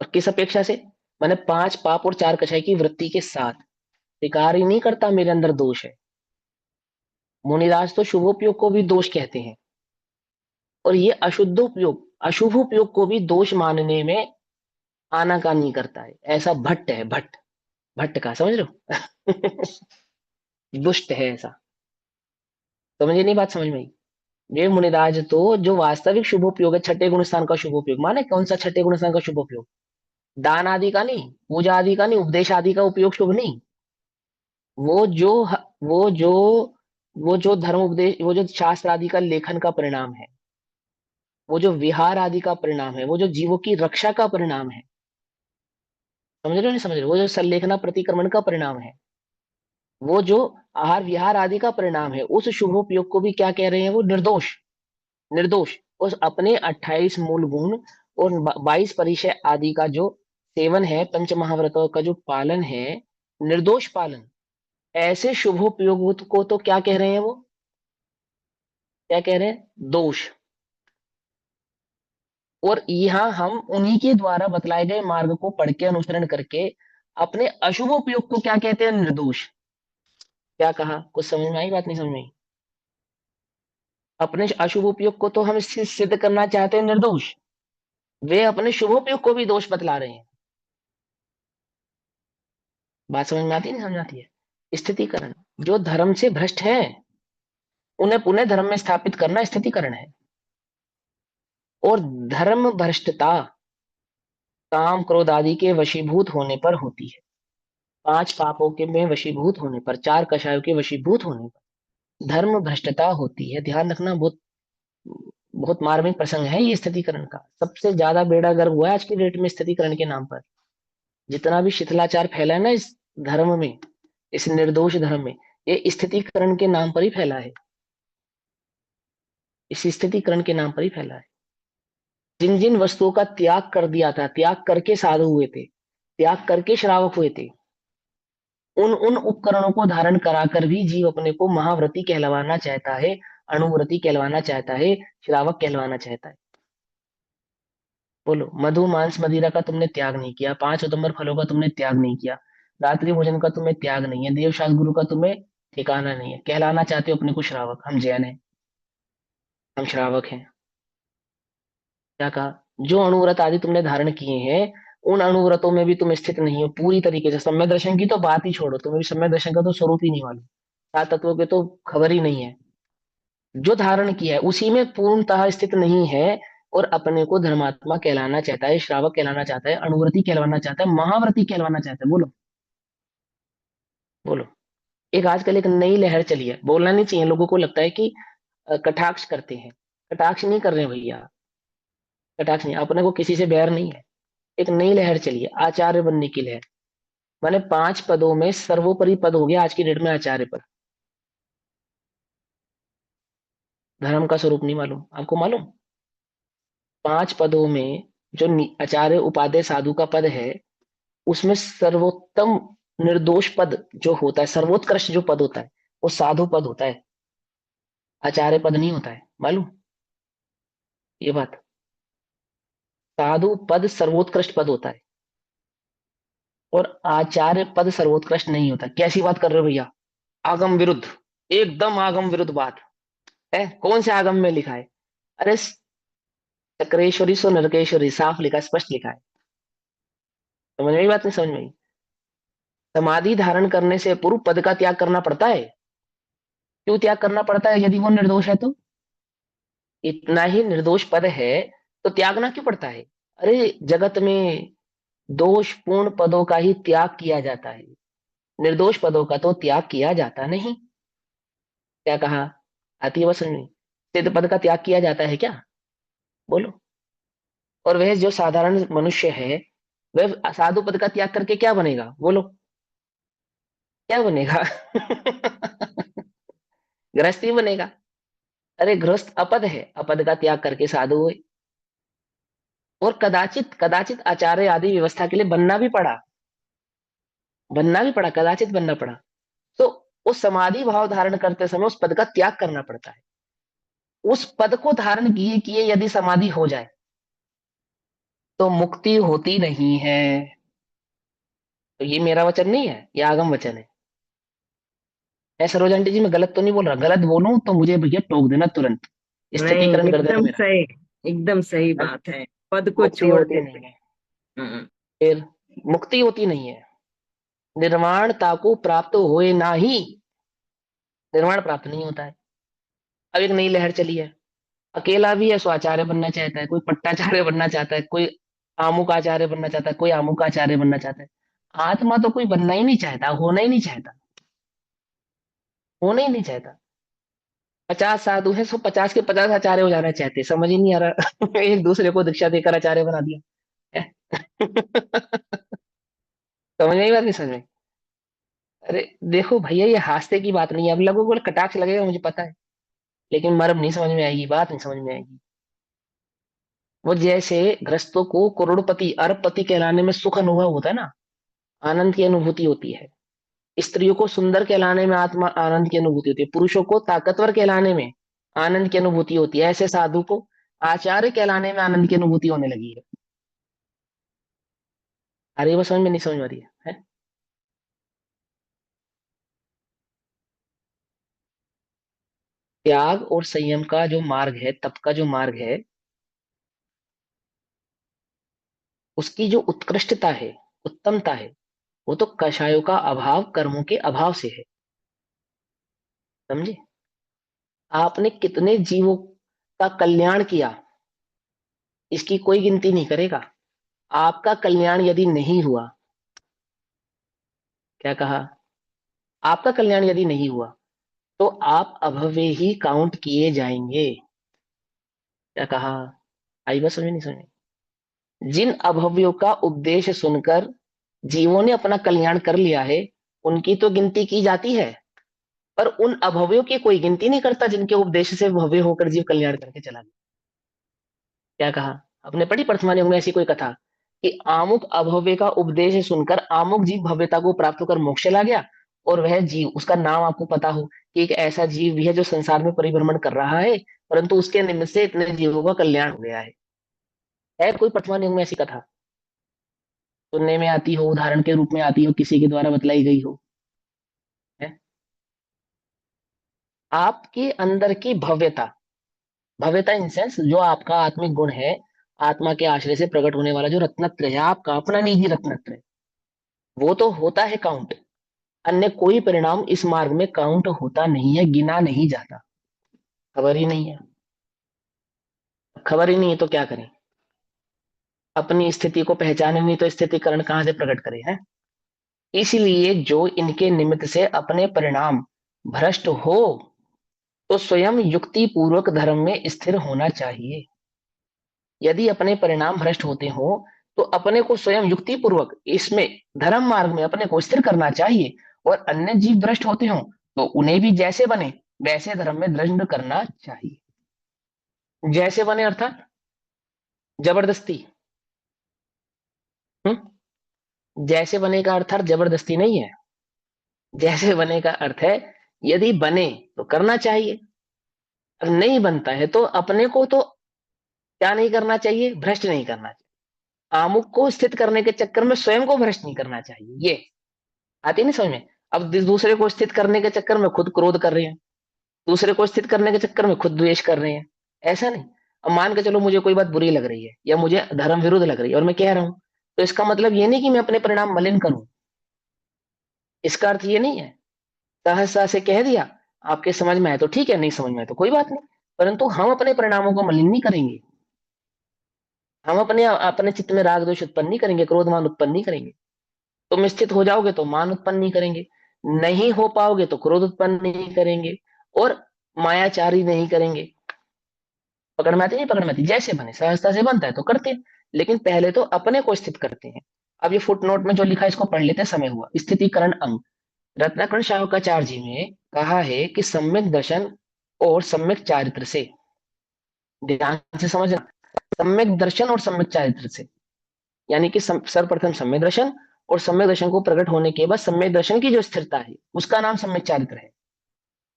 और किस अपेक्षा से? मैंने पांच पाप और चार कषाय की वृत्ति के साथ स्वीकार ही नहीं करता मेरे अंदर दोष है। मुनिराज तो शुभोपयोग को भी दोष कहते हैं। और ये अशुद्ध उपयोग, अशुभ उपयोग को भी दोष मानने में आनाकानी करता है। ऐसा भट्ट है, भट्ट, भट्ट का समझ रहे हो? दुष्ट है ऐसा। समझे नहीं बात, समझ में आई? ये मुनिराज तो जो वास्तविक शुभ उपयोग है, छठे गुण स्थान का शुभ उपयोग माने कौन सा छठे गुण स्थान का शुभ उपयोग? दान आदि का नहीं, पूजा आदि का नहीं, उपदेश आदि का उपयोग शुभ नहीं। वो जो वो जो वो जो धर्म उपदेश, वो जो शास्त्र आदि का लेखन का परिणाम है, वो जो विहार आदि का परिणाम है, वो जो जीवों की रक्षा का परिणाम है, समझ रहे हो नहीं समझ रहे हो? वो जो संलेखना प्रतिक्रमण का परिणाम है, वो जो आहार विहार आदि का परिणाम है, उस शुभोपयोग को भी क्या कह रहे हैं? वो निर्दोष, निर्दोष। उस अपने 28 मूल गुण और 22 परिचय आदि का जो सेवन है, पंच महाव्रतों का जो पालन है, निर्दोष पालन, ऐसे शुभोपयोग को तो क्या कह रहे हैं? वो क्या कह रहे हैं? दोष। और यहाँ हम उन्हीं के द्वारा बतलाए गए मार्ग को पढ़ के अनुसरण करके अपने अशुभ उपयोग को क्या कहते हैं? निर्दोष। क्या कहा? कुछ समझ में आई बात, नहीं समझ में आई? अपने अशुभ उपयोग को तो हम इससे सिद्ध करना चाहते हैं निर्दोष, वे अपने शुभ उपयोग को भी दोष बतला रहे हैं। बात समझ में आती है, नहीं समझ में आती है? स्थितिकरण, जो धर्म से भ्रष्ट है उन्हें पुनः धर्म में स्थापित करना स्थितिकरण है। और धर्म भ्रष्टता काम क्रोध आदि के वशीभूत होने पर होती है। 5 पापों के में वशीभूत होने पर, 4 कषायों के वशीभूत होने पर धर्म भ्रष्टता होती है। ध्यान रखना, बहुत बहुत मार्मिक प्रसंग है ये स्थितिकरण का। सबसे ज्यादा बेड़ा गर्क हुआ है आज की डेट में स्थितिकरण के नाम पर। जितना भी शिथिलाचार फैला है ना इस धर्म में, इस निर्दोष धर्म में, ये स्थितिकरण के नाम पर ही फैला है। इस स्थितिकरण के नाम पर ही फैला है। जिन जिन वस्तुओं का त्याग कर दिया था, त्याग करके साधु हुए थे, त्याग करके श्रावक हुए थे, उन उन उपकरणों को धारण कराकर भी जीव अपने को महाव्रती कहलवाना चाहता है, अणुव्रती कहलवाना चाहता है, श्रावक कहलवाना चाहता है। बोलो, मधु मांस मदिरा का तुमने त्याग नहीं किया, 5 उदंबर फलों का तुमने त्याग नहीं किया, रात्रि भोजन का तुम्हें त्याग नहीं है, देवशास्त्र गुरु का तुम्हें ठिकाना नहीं है, कहलाना चाहते हो अपने को श्रावक। हम जैन हैं, हम श्रावक हैं। क्या कहा? जो अणुव्रत आदि तुमने धारण किए हैं, उन अणुव्रतों में भी तुम स्थित नहीं हो पूरी तरीके से। सम्यक दर्शन की तो बात ही छोड़ो, तुम्हें भी सम्यक दर्शन का तो स्वरूप ही नहीं मालूम, 7 तत्वों के तो खबर ही नहीं है। जो धारण किया है उसी में पूर्णतः स्थित नहीं है, और अपने को धर्मात्मा कहलाना चाहता है, श्रावक कहलाना चाहता है, अणुव्रती कहलाना चाहता है, महाव्रती कहलाना चाहता है। बोलो, बोलो। एक आजकल एक नई लहर चली है, बोलना नहीं चाहिए, लोगों को लगता है कि कटाक्ष करते हैं। कटाक्ष नहीं कर रहे हैं भैया, कटाक्ष नहीं, अपने को किसी से बैर नहीं है। एक नई लहर चली है, आचार्य बनने की लहर। माने 5 पदों में सर्वोपरि पद हो गया आज की डेट में आचार्य पद। धर्म का स्वरूप नहीं मालूम आपको? मालूम? 5 पदों में जो आचार्य उपाध्याय साधु का पद है, उसमें सर्वोत्तम निर्दोष पद जो होता है, सर्वोत्कृष्ट जो पद होता है, वो साधु पद होता है, आचार्य पद नहीं होता है। मालूम ये बात? साधु पद सर्वोत्कृष्ट पद होता है और आचार्य पद सर्वोत्कृष्ट नहीं होता। कैसी बात कर रहे हो भैया? आगम विरुद्ध, एकदम आगम विरुद्ध बात है। कौन से आगम में लिखा है? अरे चक्रेश्वरी सो नरकेश्वरी, साफ लिखा है, स्पष्ट लिखा है। समझ में आई बात, नहीं समझ में आई? समाधि धारण करने से पूर्व पद का त्याग करना पड़ता है। क्यों त्याग करना पड़ता है? यदि वो निर्दोष है तो। इतना ही निर्दोष पद है तो त्यागना क्यों पड़ता है? अरे जगत में दोषपूर्ण पदों का ही त्याग किया जाता है, निर्दोष पदों का तो त्याग किया जाता नहीं। क्या कहा? आती है बस समझ में? सिद्ध पद का त्याग किया जाता है क्या? बोलो। और वह जो साधारण मनुष्य है, वह साधु पद का त्याग करके क्या बनेगा? बोलो, क्या बनेगा? गृहस्थ ही बनेगा। अरे गृहस्थ अपद है, अपद का त्याग करके साधु हुए। और कदाचित कदाचित आचार्य आदि व्यवस्था के लिए बनना भी पड़ा, बनना भी पड़ा, कदाचित बनना पड़ा। तो उस समाधि भाव धारण करते समय उस पद का त्याग करना पड़ता है। उस पद को धारण किए किए यदि समाधि हो जाए तो मुक्ति होती नहीं है। तो ये मेरा वचन नहीं है, ये आगम वचन है। सरोज आंटी जी, मैं गलत तो नहीं बोल रहा? गलत बोलूं तो मुझे भैया टोक देना तुरंत। नहीं, स्थितिकरण कर देना मेरा। एकदम सही है? बात है। पद को मुक्ति छोड़ होती देते। नहीं है। हम्म। फिर मुक्ति होती नहीं है। निर्वाणता को प्राप्त होए ना ही निर्वाण प्राप्त नहीं होता है। अब एक नई लहर चली है, अकेला भी है सो आचार्य बनना चाहता है, कोई पट्टाचार्य बनना चाहता है, कोई आमुक आचार्य बनना चाहता है, कोई आमुक आचार्य बनना चाहता है। आत्मा तो कोई बनना ही नहीं चाहता, होना ही नहीं चाहता, होना ही नहीं चाहता। 50 साधु है सो 50 के 50 आचार्य हो जाना चाहते, समझ ही नहीं आ रहा। एक दूसरे को दीक्षा देकर आचार्य बना दिया है। समझ में ही बात नहीं समझ में। अरे देखो भैया, ये हास्ते की बात नहीं है, अब लोगों को कटाक्ष लगेगा मुझे पता है, लेकिन मर्म नहीं समझ में आएगी, बात नहीं समझ में आएगी। वो जैसे गृहस्थों को करोड़पति अरबपति कहलाने में सुख अनुभव होता है ना, आनंद की अनुभूति होती है। स्त्रियों को सुंदर कहलाने में आत्मा आनंद की अनुभूति होती है, पुरुषों को ताकतवर कहलाने में आनंद की अनुभूति होती है, ऐसे साधु को आचार्य कहलाने में आनंद की अनुभूति होने लगी है। अरे वो समझ में नहीं समझ में आ रही है? त्याग और संयम का जो मार्ग है, तप का जो मार्ग है, उसकी जो उत्कृष्टता है, उत्तमता है, वो तो कषायों का अभाव, कर्मों के अभाव से है। समझे? आपने कितने जीवों का कल्याण किया, इसकी कोई गिनती नहीं करेगा। आपका कल्याण यदि नहीं हुआ, क्या कहा, आपका कल्याण यदि नहीं हुआ तो आप अभव्य ही काउंट किए जाएंगे। क्या कहा? आई बात समझ में नहीं समझ में? जिन अभव्यों का उपदेश सुनकर जीवों ने अपना कल्याण कर लिया है, उनकी तो गिनती की जाती है, पर उन अभव्यों की कोई गिनती नहीं करता जिनके उपदेश से भव्य होकर जीव कल्याण करके चला गया। क्या कहा? आपने पढ़ी प्रथमा योग में ऐसी कोई कथा कि आमुक अभव्य का उपदेश सुनकर आमुक जीव भव्यता को प्राप्त होकर मोक्ष चला गया, और वह जीव, उसका नाम आपको पता हो कि एक ऐसा जीव भी है जो संसार में परिभ्रमण कर रहा है, परंतु उसके निमित्त से इतने जीवों का कल्याण हो गया है कोई प्रथमा योग में ऐसी कथा सुनने में आती हो, उदाहरण के रूप में आती हो, किसी के द्वारा बतलाई गई हो? है? आपके अंदर की भव्यता, भव्यता इन सेंस जो आपका आत्मिक गुण है, आत्मा के आश्रय से प्रकट होने वाला जो रत्नत्रय है, आपका अपना निजी रत्नत्रय, वो तो होता है काउंट। अन्य कोई परिणाम इस मार्ग में काउंट होता नहीं है, गिना नहीं जाता। खबर ही नहीं है, खबर ही नहीं है तो क्या करें? अपनी स्थिति को पहचाने नहीं तो स्थितिकरण कहां से प्रकट करें? है? इसलिए जो इनके निमित्त से अपने परिणाम भ्रष्ट हो, तो स्वयं युक्ति पूर्वक धर्म में स्थिर होना चाहिए। यदि अपने परिणाम भ्रष्ट होते हो, तो अपने को स्वयं युक्ति पूर्वक इसमें धर्म मार्ग में अपने को स्थिर करना चाहिए, और अन्य जीव भ्रष्ट होते हो तो उन्हें भी जैसे बने वैसे धर्म में दृढ़ करना चाहिए। जैसे बने अर्थात जबरदस्ती। जैसे बने का अर्थ जबरदस्ती नहीं है। जैसे बने का अर्थ है यदि बने तो करना चाहिए, और नहीं बनता है तो अपने को तो क्या नहीं करना चाहिए, भ्रष्ट नहीं करना चाहिए। आमुख को स्थित करने के चक्कर में स्वयं को भ्रष्ट नहीं करना चाहिए। ये आती नहीं समझ में? अब दूसरे को स्थित करने के चक्कर में खुद क्रोध कर रहे हैं, दूसरे को स्थित करने के चक्कर में खुद द्वेष कर रहे हैं। ऐसा नहीं। अब मान के चलो मुझे कोई बात बुरी लग रही है या मुझे धर्म विरुद्ध लग रही है और मैं कह रहा हूं, तो इसका मतलब ये नहीं कि मैं अपने परिणाम मलिन करूं। इसका अर्थ ये नहीं है। सहसा से कह दिया, आपके समझ में आए तो ठीक है, नहीं समझ में आए तो कोई बात नहीं, परंतु हम अपने परिणामों को मलिन नहीं करेंगे। हम अपने अपने चित्त में राग द्वेष उत्पन्न नहीं करेंगे, क्रोध मान उत्पन्न नहीं करेंगे। तुम स्थित हो जाओगे तो मान उत्पन्न नहीं करेंगे, नहीं हो पाओगे तो क्रोध उत्पन्न नहीं करेंगे, और मायाचारी नहीं करेंगे। पकड़ में आती नहीं? पकड़ में आती? जैसे बने, सहजता से बनता है तो करते हैं, लेकिन पहले तो अपने को स्थित करते हैं। अब ये फुट नोट में जो लिखा है इसको पढ़ लेते हैं। समय हुआ स्थितिकरण अंग। रत्नाकरण शाहुकाचार्य जी ने कहा है कि सम्यक दर्शन और सम्यक चारित्र से, ध्यान से समझना, सम्यक दर्शन और सम्यक चारित्र से, यानी कि सर्वप्रथम सम्यक दर्शन, और सम्यक दर्शन को प्रकट होने के बाद सम्यक दर्शन की जो स्थिरता है उसका नाम सम्यक चारित्र है।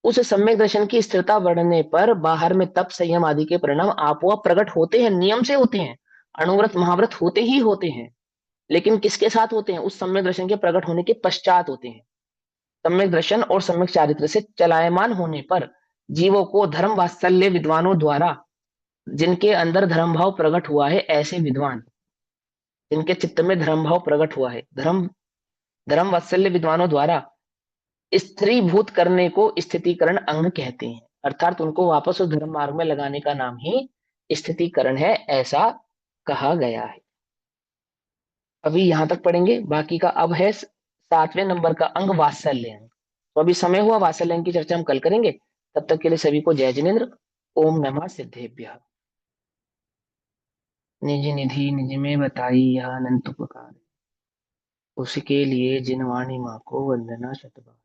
उस सम्यक दर्शन की स्थिरता बढ़ने पर बाहर में तप संयम आदि के परिणाम आपोआप प्रकट होते हैं, नियम से होते हैं, अणुव्रत महाव्रत होते ही होते हैं। लेकिन किसके साथ होते हैं? उस सम्यक दर्शन के प्रकट होने के पश्चात होते हैं। सम्यक दर्शन और सम्यक चारित्र से चलायमान होने पर जीवों को धर्म वात्सल्य विद्वानों द्वारा, जिनके अंदर धर्म भाव प्रकट हुआ है, ऐसे विद्वान जिनके चित्त में धर्म भाव प्रकट हुआ है, धर्म धर्म वात्सल्य विद्वानों द्वारा स्त्रीभूत करने को स्थितिकरण अंग कहते हैं। अर्थात उनको वापस उस धर्म मार्ग में लगाने का नाम ही स्थितिकरण है, ऐसा कहा गया है। अभी यहां तक पढ़ेंगे, बाकी का अब है 7वें नंबर का अंग वात्सल्य अंग। तो अभी समय हुआ, वात्सल्य अंग की चर्चा हम कल करेंगे। तब तक के लिए सभी को जय जिनेन्द्र। ओम नमः सिद्धेभ्यः। निज निधि निज में बताई यह अनंत उपकार, उसके लिए जिनवाणी माँ को वंदना शतबार।